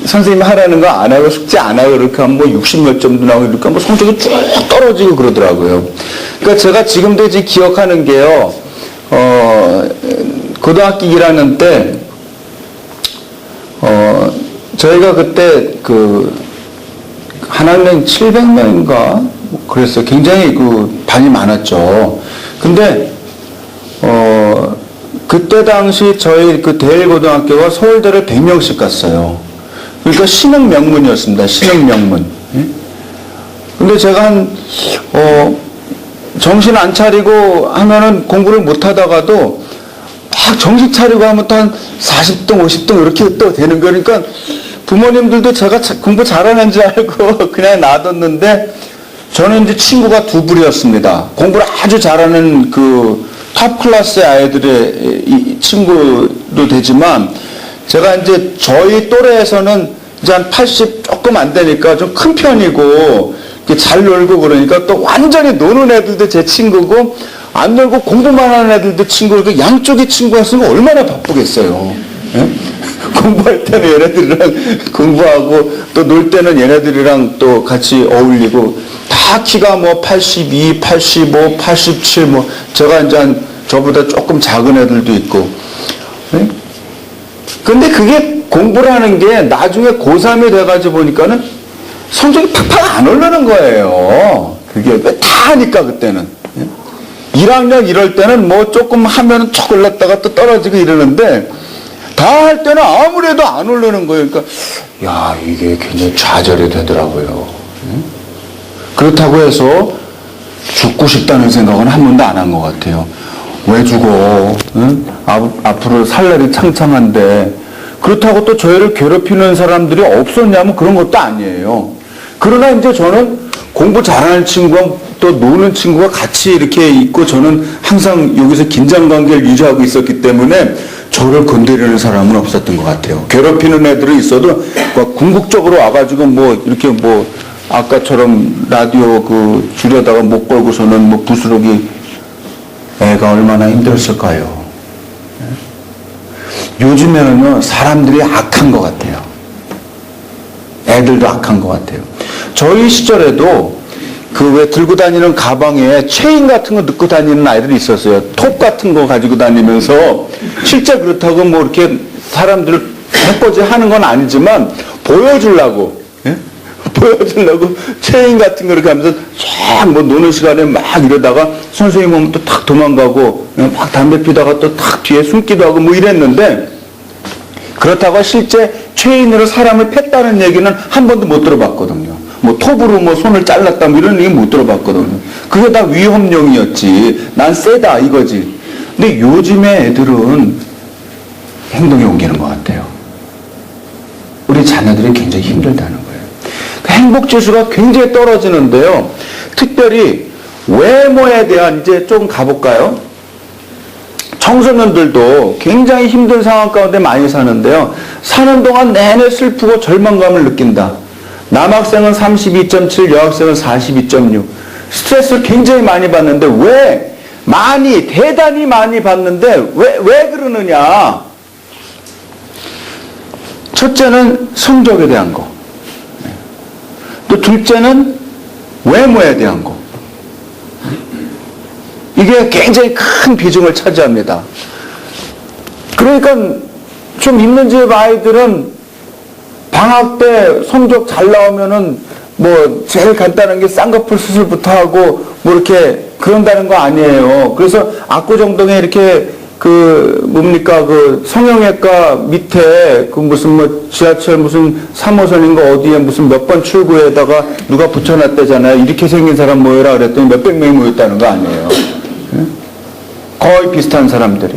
선생님이 하라는 거 안 하고 숙제 안 하고 이렇게 하면 뭐 60몇 점도 나오고 이렇게 하면 성적이 쭉 떨어지고 그러더라고요. 그러니까 제가 지금도 이제 기억하는 게요. 고등학교 1학년 때 저희가 그때 한 학년 700명인가 그랬어요. 굉장히 반이 많았죠. 근데 그때 당시 저희 대일고등학교가 서울대를 100명씩 갔어요. 그러니까 신흥 명문이었습니다. 신흥 명문. 예? 근데 제가 정신 안 차리고 하면은 공부를 못 하다가도 막 정신 차리고 하면 또 한 40등, 50등 이렇게 또 되는 거니까 부모님들도 제가 공부 잘하는 줄 알고 그냥 놔뒀는데 저는 이제 친구가 두 부류였습니다. 공부를 아주 잘하는 탑 클래스의 아이들의 친구도 되지만 제가 이제 저희 또래에서는 이제 한 80 조금 안 되니까 좀 큰 편이고 잘 놀고 그러니까 또 완전히 노는 애들도 제 친구고 안 놀고 공부만 하는 애들도 친구고 양쪽의 친구였으면 얼마나 바쁘겠어요. 예? 공부할 때는 얘네들이랑 공부하고 또 놀 때는 얘네들이랑 또 같이 어울리고 다 키가 뭐 82, 85, 87 뭐 제가 이제 저보다 조금 작은 애들도 있고. 예? 근데 그게 공부를 하는 게 나중에 고3이 돼가지고 보니까는 성적이 팍팍 안 오르는 거예요. 그게 왜 다 하니까 그때는. 예? 1학년 이럴 때는 뭐 조금 하면은 척 올랐다가 또 떨어지고 이러는데 다 할 때는 아무래도 안 오르는 거예요. 그러니까 야 이게 굉장히 좌절이 되더라고요. 예? 그렇다고 해서 죽고 싶다는 생각은 한 번도 안 한 것 같아요. 왜 죽어? 응? 앞으로 살 날이 창창한데 그렇다고 또 저희를 괴롭히는 사람들이 없었냐면 그런 것도 아니에요. 그러나 이제 저는 공부 잘하는 친구와 또 노는 친구가 같이 이렇게 있고 저는 항상 여기서 긴장관계를 유지하고 있었기 때문에 저를 건드리는 사람은 없었던 것 같아요. 괴롭히는 애들은 있어도 궁극적으로 와가지고 뭐 이렇게 뭐 아까처럼 라디오 줄여다가 못 걸고서는 뭐 부스러기 애가 얼마나 힘들었을까요? 요즘에는요, 사람들이 악한 것 같아요. 애들도 악한 것 같아요. 저희 시절에도 그 왜 들고 다니는 가방에 체인 같은 거 넣고 다니는 아이들이 있었어요. 톱 같은 거 가지고 다니면서 실제 그렇다고 뭐 이렇게 사람들을 해코지 하는 건 아니지만 보여주려고, 예? 보여주려고 체인 같은 거 이렇게 하면서 쫙 뭐 노는 시간에 막 이러다가 선생님 오면 또 탁 도망가고 막 담배 피다가 또 탁 뒤에 숨기도 하고 뭐 이랬는데 그렇다고 실제 체인으로 사람을 팼다는 얘기는 한 번도 못 들어봤거든요. 뭐 톱으로 뭐 손을 잘랐다 뭐 이런 얘기 못 들어봤거든요. 그게 다 위험용이었지. 난 세다 이거지. 근데 요즘에 애들은 행동에 옮기는 것 같아요. 우리 자녀들이 굉장히 힘들다는 거예요. 그 행복지수가 굉장히 떨어지는데요. 특별히 외모에 대한 이제 좀 가볼까요? 청소년들도 굉장히 힘든 상황 가운데 많이 사는데요. 사는 동안 내내 슬프고 절망감을 느낀다. 남학생은 32.7, 여학생은 42.6. 스트레스를 굉장히 많이 받는데 왜 많이, 대단히 많이 받는데 왜 그러느냐? 첫째는 성적에 대한 거. 또 둘째는 외모에 대한 거. 이게 굉장히 큰 비중을 차지합니다. 그러니까 좀 있는 집 아이들은 방학 때 성적 잘 나오면은 뭐 제일 간단한 게 쌍꺼풀 수술부터 하고 뭐 이렇게 그런다는 거 아니에요. 그래서 압구정동에 이렇게 그 뭡니까 그 성형외과 밑에 그 무슨 뭐 지하철 무슨 3호선인가 어디에 무슨 몇 번 출구에다가 누가 붙여놨다잖아요. 이렇게 생긴 사람 모여라 그랬더니 몇백 명이 모였다는 거 아니에요. 거의 비슷한 사람들이.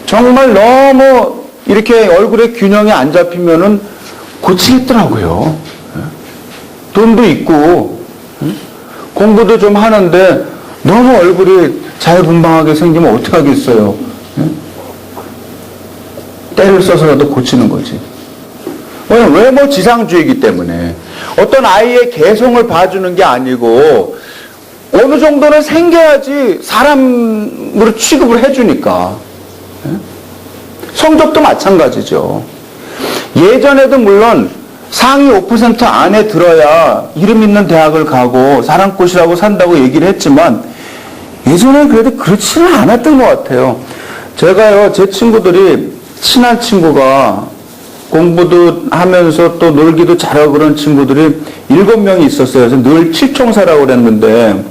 정말 너무 이렇게 얼굴에 균형이 안 잡히면은 고치겠더라고요. 돈도 있고, 공부도 좀 하는데 너무 얼굴이 자유분방하게 생기면 어떡하겠어요. 때를 써서라도 고치는 거지. 왜냐면 외모 지상주의이기 때문에 어떤 아이의 개성을 봐주는 게 아니고 어느 정도는 생겨야지 사람으로 취급을 해주니까. 성적도 마찬가지죠. 예전에도 물론 상위 5% 안에 들어야 이름 있는 대학을 가고 사랑꽃이라고 산다고 얘기를 했지만 예전에는 그래도 그렇지는 않았던 것 같아요. 제가요, 제 친구들이 친한 친구가 공부도 하면서 또 놀기도 잘하고 그런 친구들이 7명이 있었어요. 그래서 늘 칠총사라고 그랬는데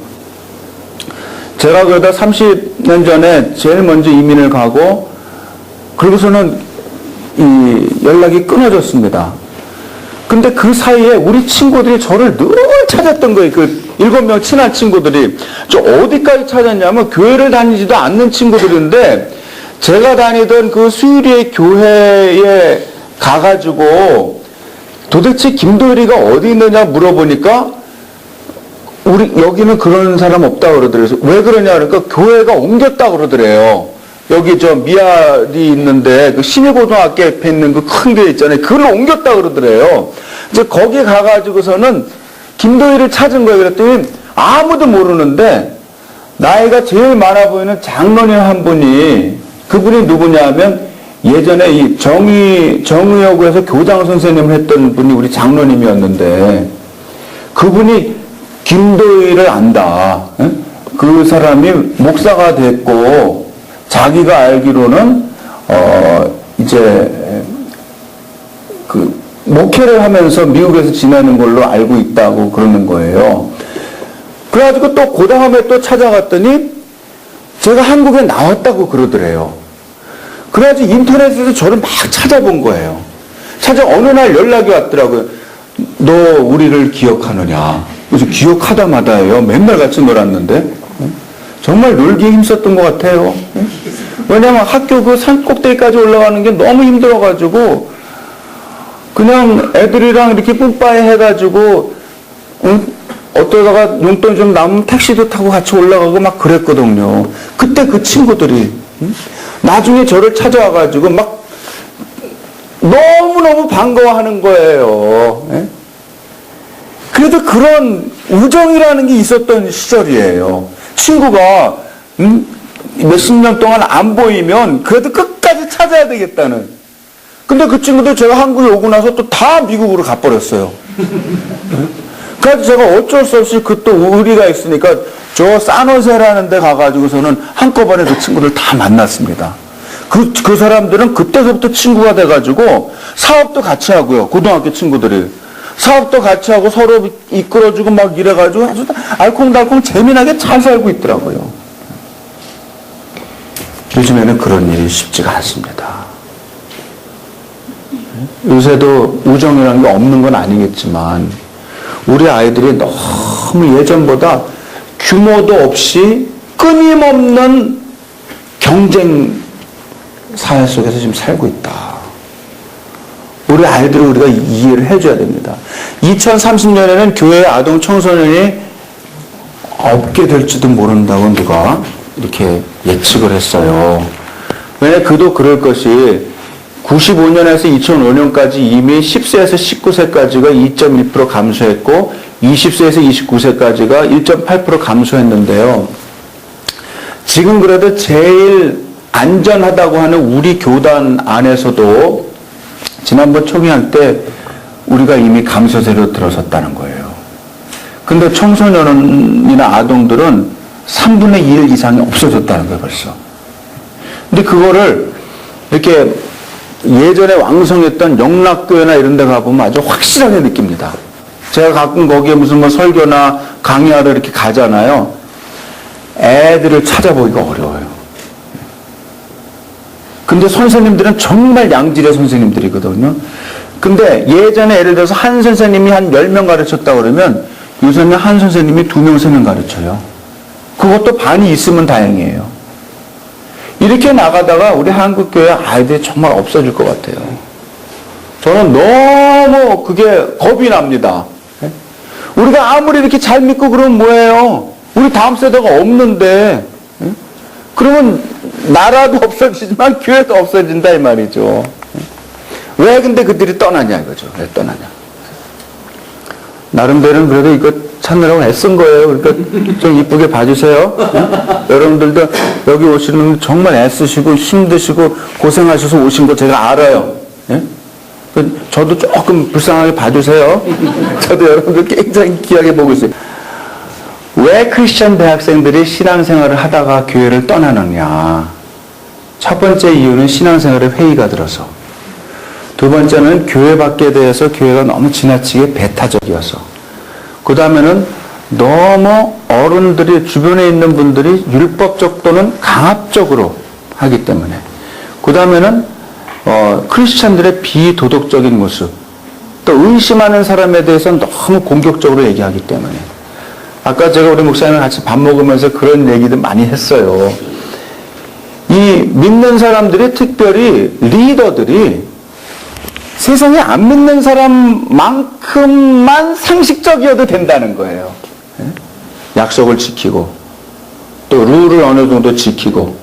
제가 그러다 30년 전에 제일 먼저 이민을 가고 그러고서는 이 연락이 끊어졌습니다. 근데 그 사이에 우리 친구들이 저를 늘 찾았던 거예요. 그 7명 친한 친구들이. 저 어디까지 찾았냐면 교회를 다니지도 않는 친구들인데 제가 다니던 그 수유리의 교회에 가가지고 도대체 김도일이가 어디 있느냐 물어보니까 우리 여기는 그런 사람 없다 그러더래요. 왜 그러냐 그러니까 교회가 옮겼다 그러더래요. 여기 저 미아리 있는데 그 신일고등학교 옆에 있는 그 큰 교회 있잖아요. 그걸 옮겼다 그러더래요. 이제 거기 가가지고서는 김도희를 찾은 거예요. 그랬더니 아무도 모르는데 나이가 제일 많아 보이는 장로님 한 분이 그분이 누구냐 하면 예전에 이 정의여고에서 교장 선생님을 했던 분이 우리 장로님이었는데 그분이 김도희를 안다. 그 사람이 목사가 됐고 자기가 알기로는 이제 그 목회를 하면서 미국에서 지내는 걸로 알고 있다고 그러는 거예요. 그래가지고 또 그 다음에 또 찾아갔더니 제가 한국에 나왔다고 그러더래요. 그래가지고 인터넷에서 저를 막 찾아본 거예요. 어느 날 연락이 왔더라고요. 너 우리를 기억하느냐. 그래서 기억하다 마다예요. 맨날 같이 놀았는데. 정말 놀기에 힘썼던 것 같아요. 왜냐면 학교 그 산 꼭대기까지 올라가는 게 너무 힘들어가지고 그냥 애들이랑 이렇게 뿜빠이 해가지고 어떠다가 용돈 좀 남으면 택시도 타고 같이 올라가고 막 그랬거든요. 그때 그 친구들이 나중에 저를 찾아와가지고 막 너무너무 반가워하는 거예요. 그래도 그런 우정이라는 게 있었던 시절이에요. 친구가 몇십 년 동안 안 보이면 그래도 끝까지 찾아야 되겠다는. 근데 그 친구들 제가 한국에 오고 나서 또 다 미국으로 가버렸어요. 그래서 제가 어쩔 수 없이 그 또 의리가 있으니까 저 산호세라는 데 가가지고서는 한꺼번에 그 친구를 다 만났습니다. 그 사람들은 그때서부터 친구가 돼가지고 사업도 같이 하고요. 고등학교 친구들이. 사업도 같이 하고 서로 이끌어주고 막 이래가지고 아주 알콩달콩 재미나게 잘 살고 있더라고요. 요즘에는 그런 일이 쉽지가 않습니다. 요새도 우정이라는 게 없는 건 아니겠지만 우리 아이들이 너무 예전보다 규모도 없이 끊임없는 경쟁 사회 속에서 지금 살고 있다. 우리 아이들을 우리가 이해를 해줘야 됩니다. 2030년에는 교회 아동 청소년이 없게 될지도 모른다고 누가 이렇게 예측을 했어요. 왜냐하면 그도 그럴 것이 95년에서 2005년까지 이미 10세에서 19세까지가 2.1% 감소했고 20세에서 29세까지가 1.8% 감소했는데요. 지금 그래도 제일 안전하다고 하는 우리 교단 안에서도 지난번 총회할 때 우리가 이미 감소세로 들어섰다는 거예요. 근데 청소년이나 아동들은 3분의 1 이상이 없어졌다는 거예요, 벌써. 근데 그거를 이렇게 예전에 왕성했던 영락교회나 이런 데 가보면 아주 확실하게 느낍니다. 제가 가끔 거기에 무슨 뭐 설교나 강의하러 이렇게 가잖아요. 애들을 찾아보기가 어려워요. 근데 선생님들은 정말 양질의 선생님들이거든요. 근데 예전에 예를 들어서 한 선생님이 한 10명 가르쳤다 그러면 요새는 한 선생님이 2명, 3명 가르쳐요. 그것도 반이 있으면 다행이에요. 이렇게 나가다가 우리 한국교회 아이들이 정말 없어질 것 같아요. 저는 너무 그게 겁이 납니다. 우리가 아무리 이렇게 잘 믿고 그러면 뭐예요? 우리 다음 세대가 없는데, 그러면 나라도 없어지지만 교회도 없어진다 이 말이죠. 왜 근데 그들이 떠나냐 이거죠. 왜 떠나냐. 나름대로는 그래도 이거 찾느라고 애쓴 거예요. 그러니까 좀 이쁘게 봐주세요. 여러분들도 여기 오시는 분 정말 애쓰시고 힘드시고 고생하셔서 오신 거 제가 알아요. 예? 저도 조금 불쌍하게 봐주세요. 저도 여러분들 굉장히 귀하게 보고 있어요. 왜 크리스천 대학생들이 신앙생활을 하다가 교회를 떠나느냐. 첫 번째 이유는 신앙생활에 회의가 들어서. 두 번째는 교회 밖에 대해서 교회가 너무 지나치게 배타적이어서. 그 다음에는 너무 어른들이 주변에 있는 분들이 율법적 또는 강압적으로 하기 때문에. 그 다음에는 크리스천들의 비도덕적인 모습. 또 의심하는 사람에 대해서는 너무 공격적으로 얘기하기 때문에. 아까 제가 우리 목사님과 같이 밥 먹으면서 그런 얘기도 많이 했어요. 이 믿는 사람들이 특별히 리더들이 세상에 안 믿는 사람만큼만 상식적이어도 된다는 거예요. 약속을 지키고 또 룰을 어느 정도 지키고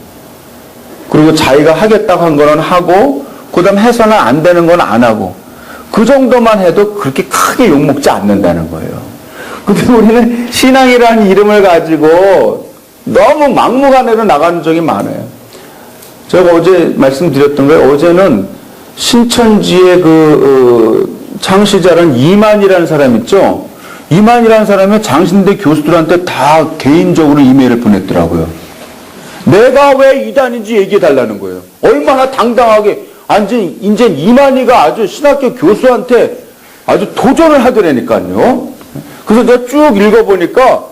그리고 자기가 하겠다고 한 거는 하고 그 다음 해서는 안 되는 건 안 하고 그 정도만 해도 그렇게 크게 욕먹지 않는다는 거예요. 근데 우리는 신앙이라는 이름을 가지고 너무 막무가내로 나가는 적이 많아요. 제가 어제 말씀드렸던 거예요. 어제는 신천지의 창시자는 이만이라는 사람 있죠? 이만이라는 사람이 장신대 교수들한테 다 개인적으로 이메일을 보냈더라고요. 내가 왜 이단인지 얘기해 달라는 거예요. 얼마나 당당하게. 이제 이만이가 아주 신학교 교수한테 아주 도전을 하더라니까요. 그래서 내가 쭉 읽어보니까,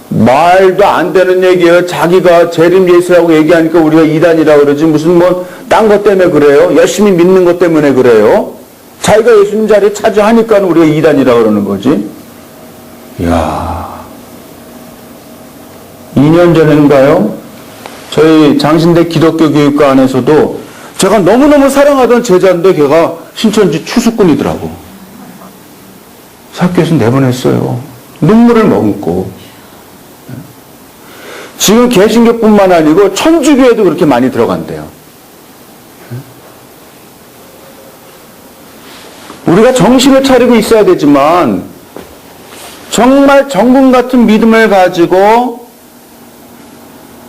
말도 안 되는 얘기예요. 자기가 재림 예수라고 얘기하니까 우리가 이단이라고 그러지. 무슨 딴 것 때문에 그래요. 열심히 믿는 것 때문에 그래요. 자기가 예수님 자리에 차지하니까 우리가 이단이라고 그러는 거지. 이야. 2년 전인가요? 저희 장신대 기독교 교육과 안에서도 제가 너무너무 사랑하던 제자인데 걔가 신천지 추수꾼이더라고. 학교에서 내보냈어요. 눈물을 머금고. 지금 개신교뿐만 아니고 천주교에도 그렇게 많이 들어간대요. 우리가 정신을 차리고 있어야 되지만 정말 정금 같은 믿음을 가지고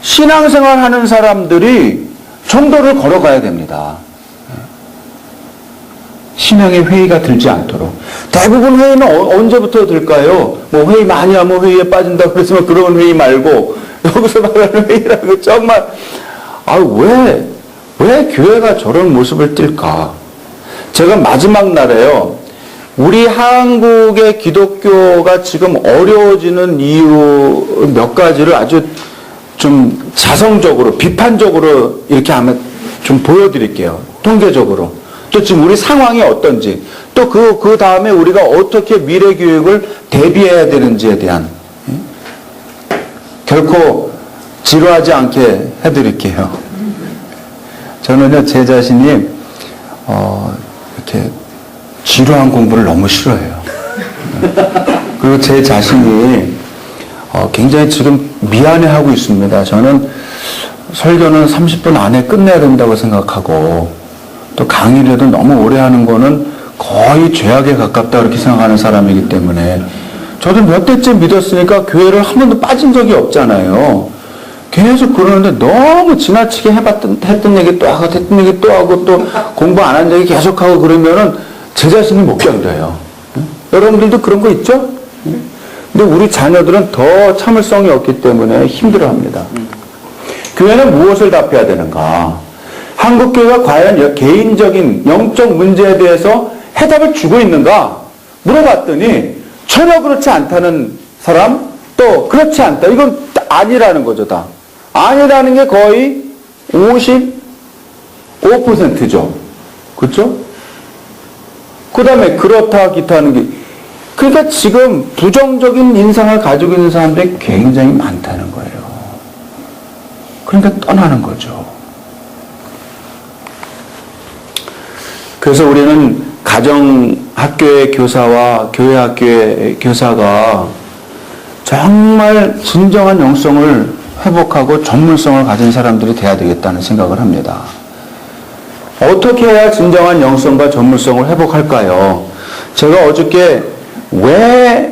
신앙생활 하는 사람들이 정도를 걸어가야 됩니다. 신앙의 회의가 들지 않도록. 대부분 회의는 언제부터 들까요? 뭐 회의 많이 하면 회의에 빠진다 그랬으면 그런 회의 말고 여기서 말하는 회의라고 정말 왜 교회가 저런 모습을 띨까? 제가 마지막 날에요. 우리 한국의 기독교가 지금 어려워지는 이유 몇 가지를 아주 좀 자성적으로 비판적으로 이렇게 하면 좀 보여드릴게요. 통계적으로. 또 지금 우리 상황이 어떤지, 또 그 다음에 우리가 어떻게 미래 교육을 대비해야 되는지에 대한, 결코 지루하지 않게 해드릴게요. 저는요, 제 자신이, 이렇게 지루한 공부를 너무 싫어해요. 그리고 제 자신이, 굉장히 지금 미안해하고 있습니다. 저는 설교는 30분 안에 끝내야 된다고 생각하고, 또 강의라도 너무 오래 하는 거는 거의 죄악에 가깝다 그렇게 생각하는 사람이기 때문에 저도 몇 대째 믿었으니까 교회를 한 번도 빠진 적이 없잖아요. 계속 그러는데 너무 지나치게 했던 얘기 또 하고 했던 얘기 또 하고 또 공부 안 한 얘기 계속하고 그러면은 제 자신이 못 견뎌요. 여러분들도 그런 거 있죠? 근데 우리 자녀들은 더 참을성이 없기 때문에 힘들어합니다. 교회는 무엇을 답해야 되는가? 한국교회가 과연 개인적인 영적 문제에 대해서 해답을 주고 있는가? 물어봤더니 전혀 그렇지 않다는 사람, 또 그렇지 않다. 이건 아니라는 거죠, 다. 아니라는 게 거의 55%죠. 그렇죠? 그 다음에 그렇다, 기타 하는 게. 그러니까 지금 부정적인 인상을 가지고 있는 사람들이 굉장히 많다는 거예요. 그러니까 떠나는 거죠. 그래서 우리는 가정학교의 교사와 교회학교의 교사가 정말 진정한 영성을 회복하고 전문성을 가진 사람들이 돼야 되겠다는 생각을 합니다. 어떻게 해야 진정한 영성과 전문성을 회복할까요? 제가 어저께 왜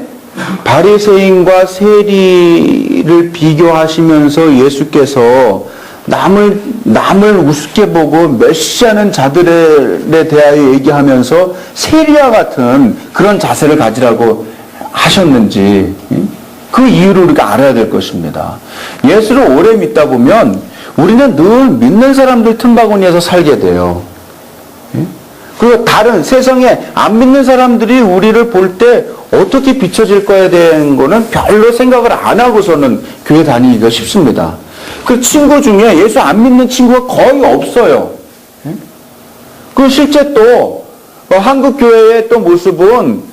바리새인과 세리를 비교하시면서 예수께서 남을 우습게 보고 멸시하는 자들에 대하여 얘기하면서 세리와 같은 그런 자세를 가지라고 하셨는지 그 이유를 우리가 알아야 될 것입니다. 예수를 오래 믿다 보면 우리는 늘 믿는 사람들 틈바구니에서 살게 돼요. 그리고 다른 세상에 안 믿는 사람들이 우리를 볼 때 어떻게 비춰질 거에 대한 거는 별로 생각을 안 하고서는 교회 다니기가 쉽습니다. 그 친구 중에 예수 안 믿는 친구가 거의 없어요. 그 실제 또 한국 교회의 또 모습은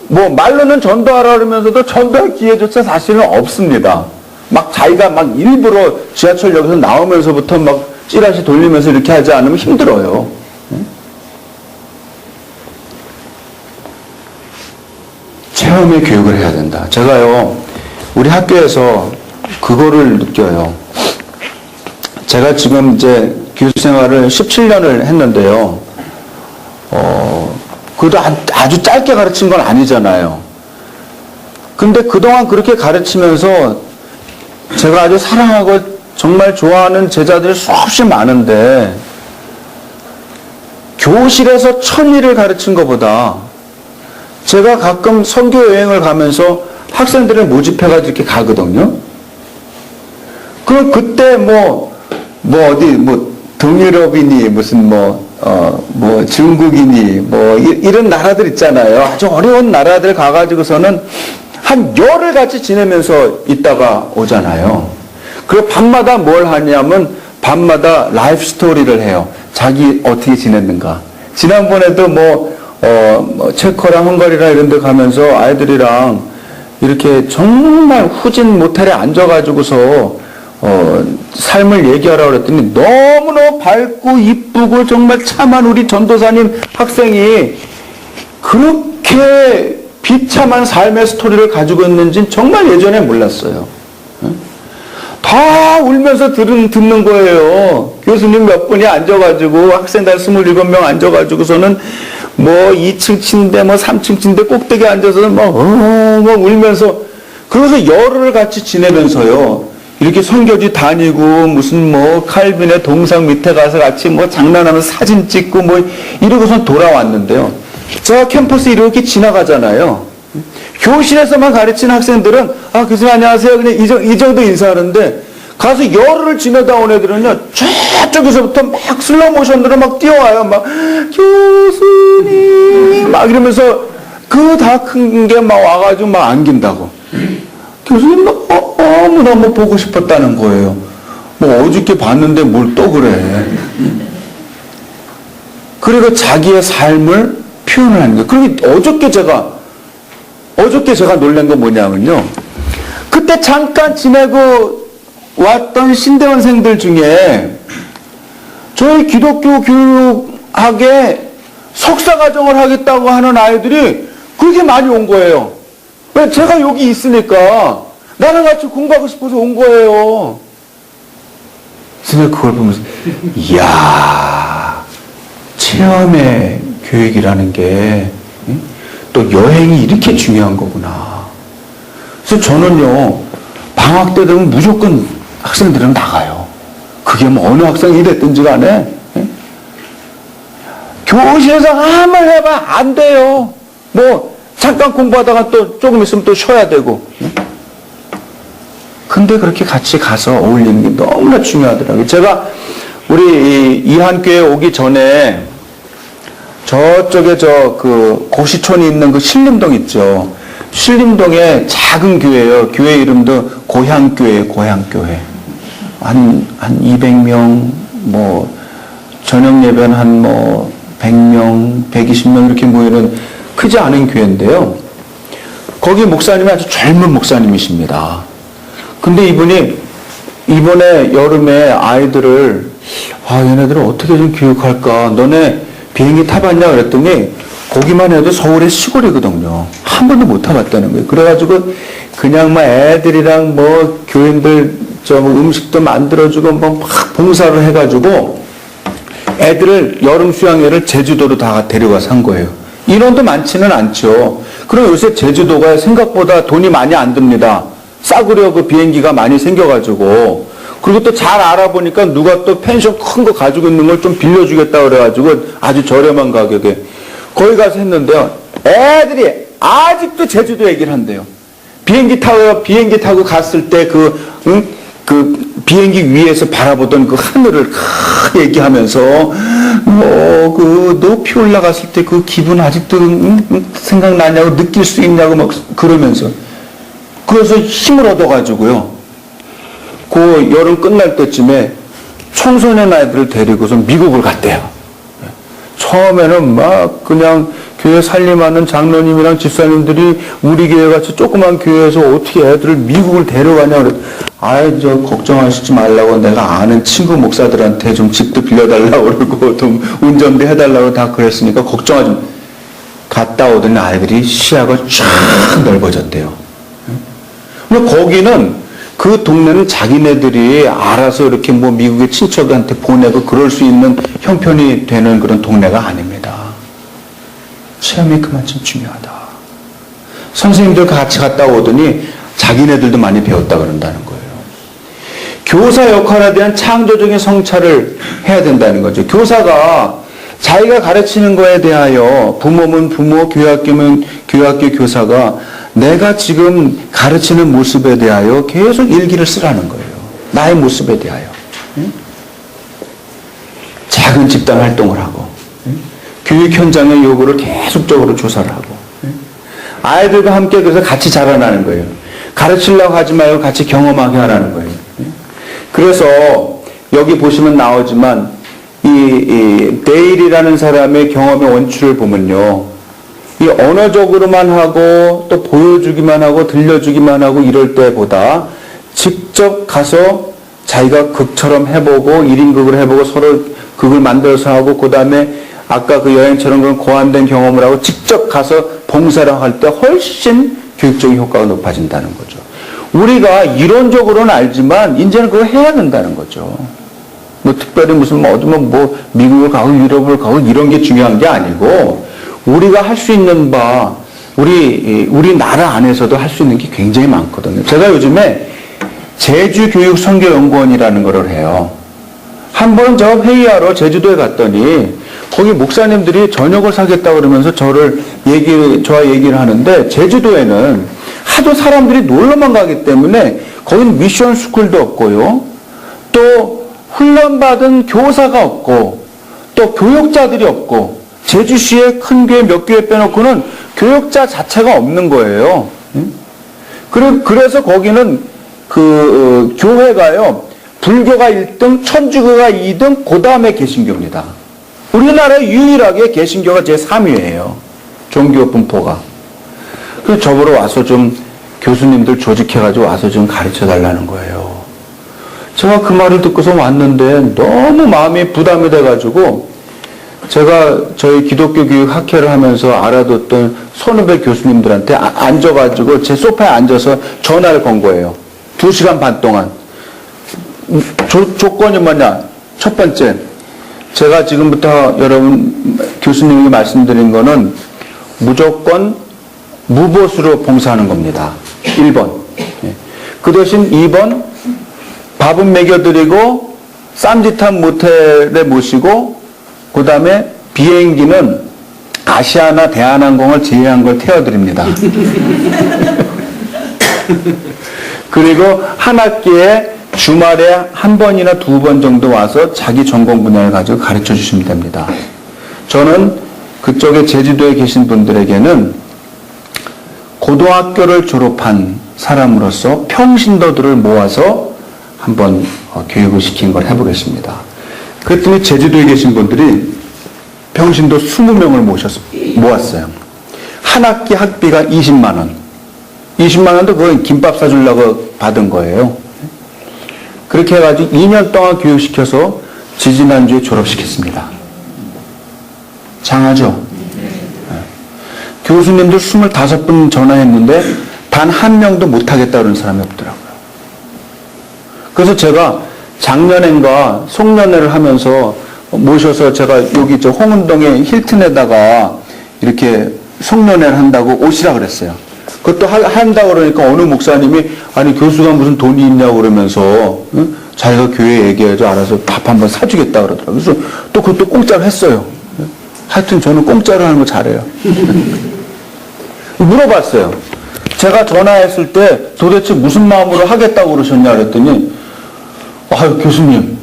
뭐 말로는 전도하라 그러면서도 전도할 기회조차 사실은 없습니다. 막 자기가 막 일부러 지하철역에서 나오면서부터 막 찌라시 돌리면서 이렇게 하지 않으면 힘들어요. 체험의 교육을 해야 된다. 제가요, 우리 학교에서 그거를 느껴요. 제가 지금 이제 교수 생활을 17년을 했는데요. 그래도 아주 짧게 가르친 건 아니잖아요. 근데 그동안 그렇게 가르치면서 제가 아주 사랑하고 정말 좋아하는 제자들이 수없이 많은데 교실에서 1000일을 가르친 것보다 제가 가끔 선교 여행을 가면서 학생들을 모집해가지고 이렇게 가거든요. 그럼 그때 동유럽이니 무슨 중국이니 이런 나라들 있잖아요. 아주 어려운 나라들 가가지고서는 한 열흘 같이 지내면서 있다가 오잖아요. 그리고 밤마다 뭘 하냐면 밤마다 라이프 스토리를 해요. 자기 어떻게 지냈는가. 지난번에도 체코랑 헝가리랑 이런 데 가면서 아이들이랑 이렇게 정말 후진 모텔에 앉아가지고서 삶을 얘기하라고 그랬더니 너무너무 밝고 이쁘고 정말 참한 우리 전도사님 학생이 그렇게 비참한 삶의 스토리를 가지고 있는지는 정말 예전에 몰랐어요. 다 울면서 듣는 거예요. 교수님 몇 분이 앉아가지고 학생들 27명 앉아가지고서는 2층 침대 3층 침대 꼭대기에 앉아서 울면서 그래서 열흘을 같이 지내면서요. 이렇게 선교지 다니고 무슨 뭐 칼빈의 동상 밑에 가서 같이 뭐 장난하면서 사진 찍고 뭐 이러고선 돌아왔는데요. 제가 캠퍼스 이렇게 지나가잖아요. 교실에서만 가르치는 학생들은 교수님 안녕하세요 그냥 이 정도 인사하는데 가서 열흘을 지내다 온 애들은요 저쪽에서부터 막 슬로모션으로 막 뛰어와요. 막 교수님 막 이러면서 그 다 큰 게 막 와가지고 막 안긴다고. 교수님 너무너무 보고 싶었다는 거예요. 뭐 어저께 봤는데 뭘 또 그래. 그리고 자기의 삶을 표현을 하는 거예요. 그리고 어저께 제가 놀란 건 뭐냐면요. 그때 잠깐 지내고 왔던 신대원생들 중에 저희 기독교 교육학에 석사과정을 하겠다고 하는 아이들이 그렇게 많이 온 거예요. 왜? 제가 여기 있으니까 나랑 같이 공부하고 싶어서 온 거예요. 그래서 그걸 보면서 이야 체험의 교육이라는 게 또 여행이 이렇게 중요한 거구나. 그래서 저는요 방학 때 되면 무조건 학생들은 나가요. 그게 뭐 어느 학생이 됐든지 간에 교실에서 아무 말 해봐 안 돼요. 뭐 잠깐 공부하다가 또 조금 있으면 또 쉬어야 되고. 근데 그렇게 같이 가서 어울리는 게 너무나 중요하더라고요. 제가 우리 이한교회 오기 전에 저쪽에 그 고시촌이 있는 그 신림동 있죠. 신림동에 작은 교회예요. 교회 이름도 고향교회예요. 고향교회. 한 200명, 뭐 저녁 예배는 한 뭐 100명, 120명 이렇게 모이는 크지 않은 교회인데요. 거기 목사님이 아주 젊은 목사님이십니다. 근데 이분이 이번에 여름에 아이들을 얘네들을 어떻게 좀 교육할까? 너네 비행기 타봤냐? 그랬더니 거기만 해도 서울의 시골이거든요. 한 번도 못 타봤다는 거예요. 그래가지고 그냥 막 애들이랑 뭐 교인들 뭐 음식도 만들어주고 뭐 막 봉사를 해가지고 애들을 여름 수양회를 제주도로 다 데려가서 한 거예요. 인원도 많지는 않죠. 그럼 요새 제주도가 생각보다 돈이 많이 안 듭니다. 싸구려 그 비행기가 많이 생겨가지고. 그리고 또 잘 알아보니까 누가 또 펜션 큰 거 가지고 있는 걸 좀 빌려주겠다 그래가지고 아주 저렴한 가격에 거기 가서 했는데요. 애들이 아직도 제주도 얘기를 한대요. 비행기 타고 갔을 때 그 비행기 위에서 바라보던 그 하늘을 얘기하면서 그 높이 올라갔을 때 그 기분 아직도 생각나냐고 느낄 수 있냐고 막 그러면서 그래서 힘을 얻어가지고요. 그 여름 끝날 때쯤에 청소년 아이들을 데리고서 미국을 갔대요. 처음에는 막 그냥 교회 살림하는 장로님이랑 집사님들이 우리 교회 같이 조그만 교회에서 어떻게 애들을 미국을 데려가냐 그래. 저 걱정하시지 말라고 내가 아는 친구 목사들한테 좀 집도 빌려달라고 그러고 좀 운전도 해달라고 다 그랬으니까 걱정하지 마. 갔다 오더니 아이들이 시야가 쫙 넓어졌대요. 근데 거기는 그 동네는 자기네들이 알아서 이렇게 뭐 미국의 친척한테 보내고 그럴 수 있는 형편이 되는 그런 동네가 아닙니다. 체험이 그만큼 중요하다. 선생님들 같이 갔다 오더니 자기네들도 많이 배웠다 그런다는 거예요. 교사 역할에 대한 창조적인 성찰을 해야 된다는 거죠. 교사가 자기가 가르치는 거에 대하여 부모면 부모, 교육학교면 교육학교 교사가 내가 지금 가르치는 모습에 대하여 계속 일기를 쓰라는 거예요. 나의 모습에 대하여. 작은 집단 활동을 하고 교육 현장의 요구를 계속적으로 조사를 하고 아이들과 함께 그래서 같이 자라나는 거예요. 가르치려고 하지 말고 같이 경험하게 하라는 거예요. 그래서 여기 보시면 나오지만 이 데일이라는 사람의 경험의 원추를 보면요. 이 언어적으로만 하고 또 보여주기만 하고 들려주기만 하고 이럴 때보다 직접 가서 자기가 극처럼 해보고 1인극을 해보고 서로 극을 만들어서 하고 그 다음에 아까 그 여행처럼 그런 고안된 경험을 하고 직접 가서 봉사를 할 때 훨씬 교육적인 효과가 높아진다는 거죠. 우리가 이론적으로는 알지만 이제는 그걸 해야 된다는 거죠. 뭐 특별히 무슨 어디면 뭐 미국을 가고 유럽을 가고 이런 게 중요한 게 아니고 우리가 할 수 있는 바 우리 나라 안에서도 할 수 있는 게 굉장히 많거든요. 제가 요즘에 제주교육선교연구원이라는 거를 해요. 한 번 저 회의하러 제주도에 갔더니 거기 목사님들이 저녁을 사겠다 그러면서 저와 얘기를 하는데, 제주도에는 하도 사람들이 놀러만 가기 때문에 거긴 미션 스쿨도 없고요, 또 훈련받은 교사가 없고, 또 교육자들이 없고, 제주시의 큰 교회 몇 교회 빼놓고는 교육자 자체가 없는 거예요. 그래서 거기는 교회가요, 불교가 1등, 천주교가 2등, 그 다음에 개신교입니다. 우리나라에 유일하게 개신교가 제3위예요. 종교 분포가. 그래서 저보러 와서 좀 교수님들 조직해가지고 와서 좀 가르쳐 달라는 거예요. 제가 그 말을 듣고서 왔는데 너무 마음이 부담이 돼가지고, 제가 저희 기독교 교육 학회를 하면서 알아뒀던 선후배 교수님들한테 앉아가지고 제 소파에 앉아서 전화를 건 거예요. 2시간 반 동안. 조건이 뭐냐? 첫 번째, 제가 지금부터 여러분 교수님이 말씀드린 거는 무조건 무보수로 봉사하는 겁니다. 1번. 그 대신 2번, 밥은 먹여드리고 쌈짓한 모텔에 모시고, 그 다음에 비행기는 아시아나 대한항공을 제외한 걸 태워드립니다. 그리고 한 학기에 주말에 한 번이나 2번 정도 와서 자기 전공 분야를 가지고 가르쳐 주시면 됩니다. 저는 그쪽에 제주도에 계신 분들에게는 고등학교를 졸업한 사람으로서 평신도들을 모아서 한번 교육을 시킨 걸 해보겠습니다. 그랬더니 제주도에 계신 분들이 평신도 20명을 모았어요. 한 학기 학비가 20만 원. 20만 원도 그건 김밥 사주려고 받은 거예요. 그렇게 해가지고 2년 동안 교육시켜서 지지난주에 졸업시켰습니다. 장하죠? 네. 교수님들 25분 전화했는데 단 한 명도 못하겠다 그러는 사람이 없더라고요. 그래서 제가 작년엔가 송년회를 하면서 모셔서 제가 여기 저 홍은동의 힐튼에다가 이렇게 송년회를 한다고 오시라 그랬어요. 그것도 한다고 그러니까 어느 목사님이, 아니 교수가 무슨 돈이 있냐고 그러면서, 응? 자기가 교회 얘기해서 알아서 밥 한번 사주겠다 그러더라고요. 그래서 또 그것도 공짜로 했어요. 하여튼 저는 공짜로 하는 거 잘해요. 물어봤어요. 제가 전화했을 때 도대체 무슨 마음으로 하겠다고 그러셨냐 그랬더니, 아유 교수님,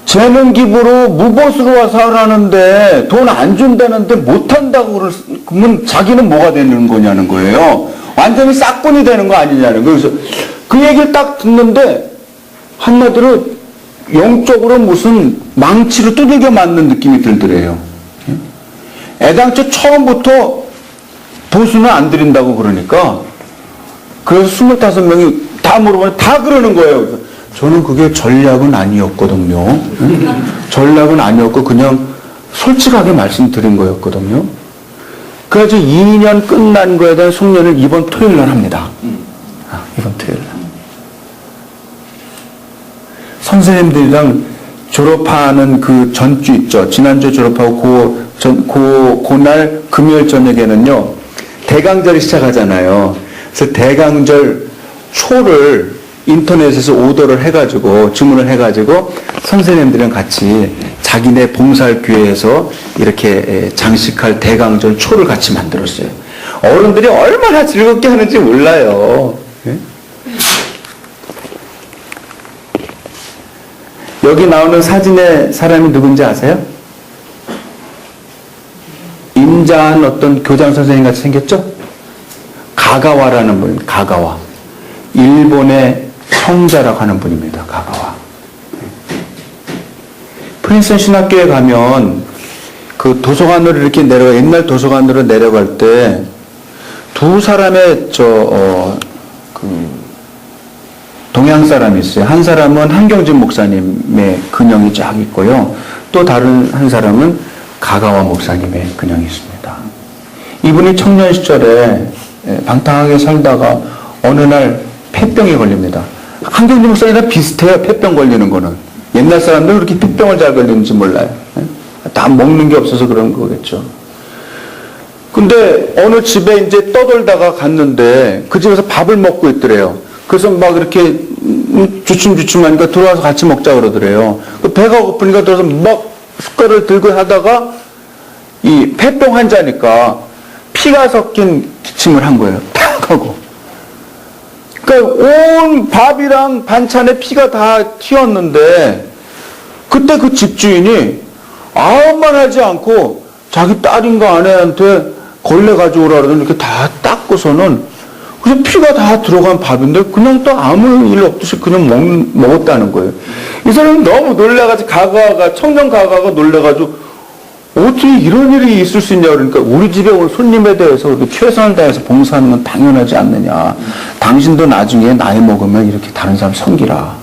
재능 기부로 무보수로 와서 하라는데 돈 안 준다는데 못한다고 그러면 자기는 뭐가 되는 거냐는 거예요. 완전히 싹군이 되는 거 아니냐는 거예요. 그래서 그 얘기를 딱 듣는데 한마디로 영적으로 무슨 망치로 두들겨 맞는 느낌이 들더래요. 애당초 처음부터 보수는 안 드린다고 그러니까, 그래서 25명이 다 물어보니 다 그러는 거예요. 저는 그게 전략은 아니었거든요. 전략은 아니었고 그냥 솔직하게 말씀드린 거였거든요. 그래서 2년 끝난 거에 대한 송년을 이번 토요일 날 합니다. 이번 토요일 날. 선생님들이랑 졸업하는 그 전주 있죠. 지난주에 졸업하고 그날 금요일 저녁에는요, 대강절이 시작하잖아요. 그래서 대강절 초를 인터넷에서 오더를 해가지고, 주문을 해가지고, 선생님들이랑 같이 자기네 봉사교회에서 이렇게 장식할 대강절 초를 같이 만들었어요. 어른들이 얼마나 즐겁게 하는지 몰라요. 네? 여기 나오는 사진의 사람이 누군지 아세요? 인자한 어떤 교장 선생님 같이 생겼죠? 가가와라는 분입니다. 가가와. 일본의 성자라고 하는 분입니다. 가가와. 프린스턴 신학교에 가면 그 도서관으로 이렇게 옛날 도서관으로 내려갈 때 두 사람의 동양 사람이 있어요. 한 사람은 한경진 목사님의 근형이 쫙 있고요. 또 다른 한 사람은 가가와 목사님의 근형이 있습니다. 이분이 청년 시절에 방탕하게 살다가 어느 날 폐병에 걸립니다. 한경진 목사님이랑 비슷해요. 폐병 걸리는 거는. 옛날 사람들은 그렇게 폐병을 잘 걸리는지 몰라요. 다 먹는 게 없어서 그런 거겠죠. 근데 어느 집에 이제 떠돌다가 갔는데 그 집에서 밥을 먹고 있더래요. 그래서 막 이렇게 주춤주춤하니까 들어와서 같이 먹자 그러더래요. 배가 고프니까 들어와서 막 숟가락을 들고 하다가 이 폐병 환자니까 피가 섞인 기침을 한 거예요. 탁 하고. 그러니까 온 밥이랑 반찬에 피가 다 튀었는데 그때 그 집주인이 아무 말 하지 않고 자기 딸인가 아내한테 걸레 가져오라 그러더니 이렇게 다 닦고서는 그래서 피가 다 들어간 밥인데 그냥 또 아무 일 없듯이 그냥 먹었다는 거예요. 이 사람이 너무 놀라가지고 청년 가가가 놀라가지고 어떻게 이런 일이 있을 수 있냐 그러니까 우리 집에 올 손님에 대해서 그렇게 최선을 다해서 봉사하는 건 당연하지 않느냐. 당신도 나중에 나이 먹으면 이렇게 다른 사람 섬기라.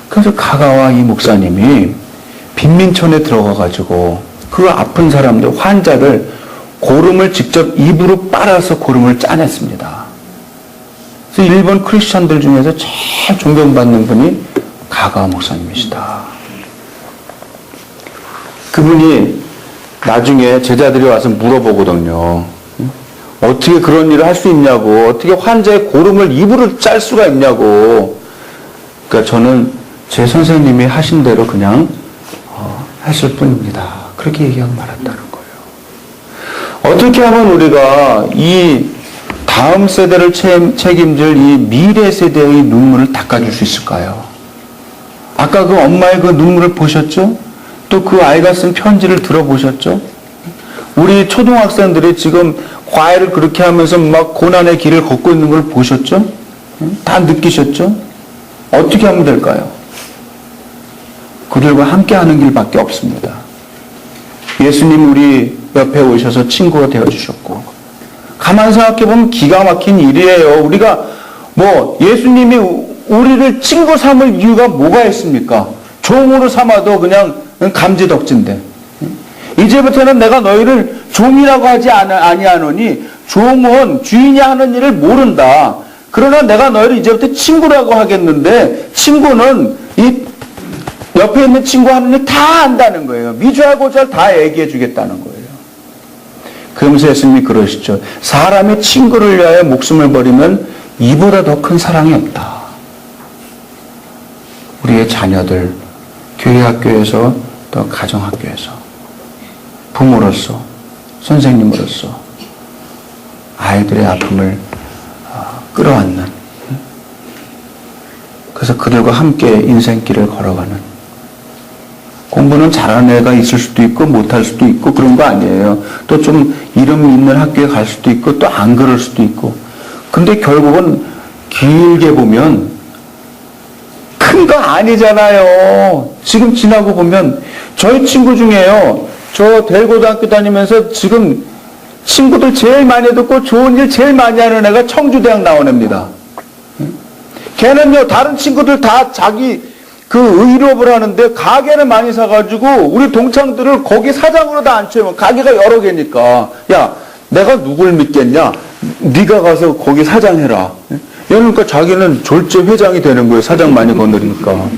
그래서 가가와 이 목사님이 빈민촌에 들어가가지고 그 아픈 사람들 환자를 고름을 직접 입으로 빨아서 고름을 짜냈습니다. 그래서 일본 크리스천들 중에서 제일 존경받는 분이 가가 목사님이시다. 그분이 나중에 제자들이 와서 물어보거든요. 어떻게 그런 일을 할 수 있냐고, 어떻게 환자의 고름을 입으로 짤 수가 있냐고. 그러니까 저는 제 선생님이 하신 대로 그냥 했을 뿐입니다. 그렇게 얘기하고 말았다는 거예요. 어떻게 하면 우리가 이 다음 세대를 책임질 이 미래 세대의 눈물을 닦아줄 수 있을까요? 아까 그 엄마의 그 눈물을 보셨죠? 또 그 아이가 쓴 편지를 들어보셨죠? 우리 초등학생들이 지금 과외를 그렇게 하면서 막 고난의 길을 걷고 있는 걸 보셨죠? 다 느끼셨죠? 어떻게 하면 될까요? 그들과 함께 하는 길밖에 없습니다. 예수님 우리 옆에 오셔서 친구가 되어주셨고 가만 생각해보면 기가 막힌 일이에요. 우리가 뭐 예수님이 우리를 친구 삼을 이유가 뭐가 있습니까? 종으로 삼아도 그냥 감지덕진데 이제부터는 내가 너희를 종이라고 하지 아니하노니 종은 주인이 하는 일을 모른다. 그러나 내가 너희를 이제부터 친구라고 하겠는데 친구는 이 옆에 있는 친구 하는 일 다 안다는 거예요. 미주알고주알 다 얘기해 주겠다는 거예요. 그러면서 예수님이 그러시죠. 사람이 친구를 위하여 목숨을 버리면 이보다 더 큰 사랑이 없다. 우리의 자녀들, 교회 학교에서 또 가정학교에서 부모로서 선생님으로서 아이들의 아픔을 끌어안는 그래서 그들과 함께 인생길을 걸어가는 공부는 잘하는 애가 있을 수도 있고 못할 수도 있고 그런 거 아니에요. 또 좀 이름 있는 학교에 갈 수도 있고 또 안 그럴 수도 있고 근데 결국은 길게 보면 큰 거 아니잖아요. 지금 지나고 보면 저희 친구 중에요. 저 대고등학교 다니면서 지금 친구들 제일 많이 듣고 좋은 일 제일 많이 하는 애가 청주대학 나온 애입니다. 걔는요 다른 친구들 다 자기 그 의료업을 하는데 가게를 많이 사가지고 우리 동창들을 거기 사장으로 다 앉혀요. 가게가 여러 개니까 야 내가 누굴 믿겠냐? 네가 가서 거기 사장해라. 그러니까 자기는 졸제 회장이 되는 거예요. 사장 많이 거느리니까.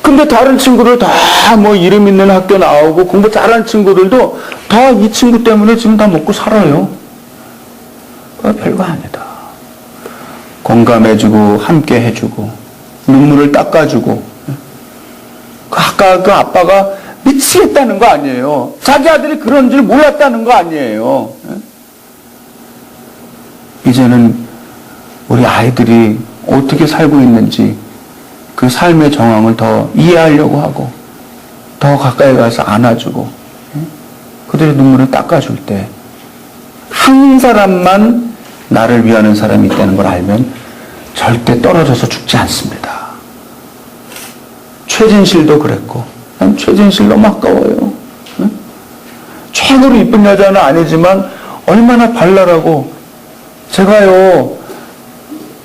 근데 다른 친구들 다 뭐 이름 있는 학교 나오고 공부 잘하는 친구들도 다 이 친구 때문에 지금 다 먹고 살아요. 별거 아니다. 공감해주고 함께 해주고 눈물을 닦아주고 아까 그 아빠가 미치겠다는 거 아니에요. 자기 아들이 그런 줄 몰랐다는 거 아니에요. 이제는 우리 아이들이 어떻게 살고 있는지 그 삶의 정황을 더 이해하려고 하고 더 가까이 가서 안아주고 그들의 눈물을 닦아줄 때 한 사람만 나를 위하는 사람이 있다는 걸 알면 절대 떨어져서 죽지 않습니다. 최진실도 그랬고 난 최진실 너무 아까워요. 최고로 이쁜 여자는 아니지만 얼마나 발랄하고 제가요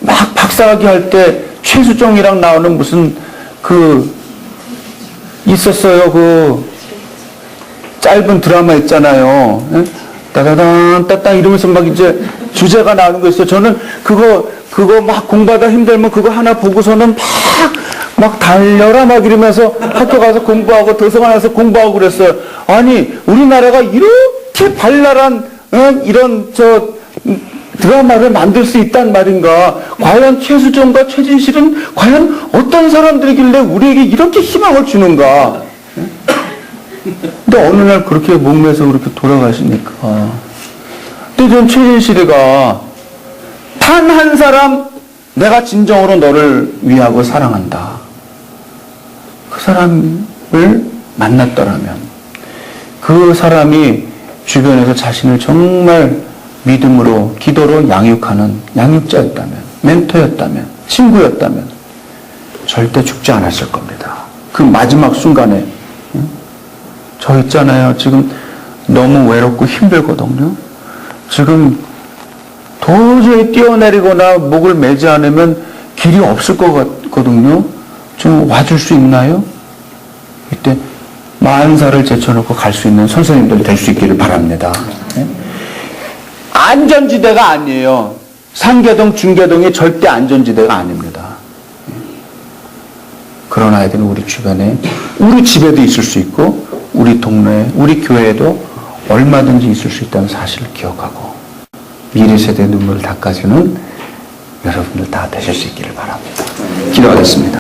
막 박사학위 할 때 최수정이랑 나오는 무슨 있었어요. 그 짧은 드라마 있잖아요. 따다단 따따 이러면서 막 이제 주제가 나오는 거 있어요. 저는 그거 막 공부하다 힘들면 그거 하나 보고서는 막 달려라 막 이러면서 학교 가서 공부하고 도서관 가서 공부하고 그랬어요. 아니 우리나라가 이렇게 발랄한 이런 드라마를 만들 수 있단 말인가? 과연 최수정과 최진실은 과연 어떤 사람들이길래 우리에게 이렇게 희망을 주는가? 근데 어느 날 그렇게 목매서 그렇게 돌아가시니까. 근데 전 최진실이가 단 한 사람 내가 진정으로 너를 위하고 사랑한다. 그 사람을 만났더라면 그 사람이 주변에서 자신을 정말 믿음으로 기도로 양육하는 양육자였다면 멘토였다면 친구였다면 절대 죽지 않았을 겁니다. 그 마지막 순간에 저 있잖아요. 지금 너무 외롭고 힘들거든요. 지금 도저히 뛰어내리거나 목을 매지 않으면 길이 없을 것 같거든요. 좀 와줄 수 있나요? 이때 만사를 제쳐놓고 갈 수 있는 선생님들이 될 수 있기를 바랍니다. 안전지대가 아니에요. 상계동, 중계동이 절대 안전지대가 아닙니다. 그런 아이들은 우리 주변에, 우리 집에도 있을 수 있고 우리 동네에, 우리 교회에도 얼마든지 있을 수 있다는 사실을 기억하고 미래 세대의 눈물을 닦아주는 여러분들 다 되실 수 있기를 바랍니다. 기도하겠습니다.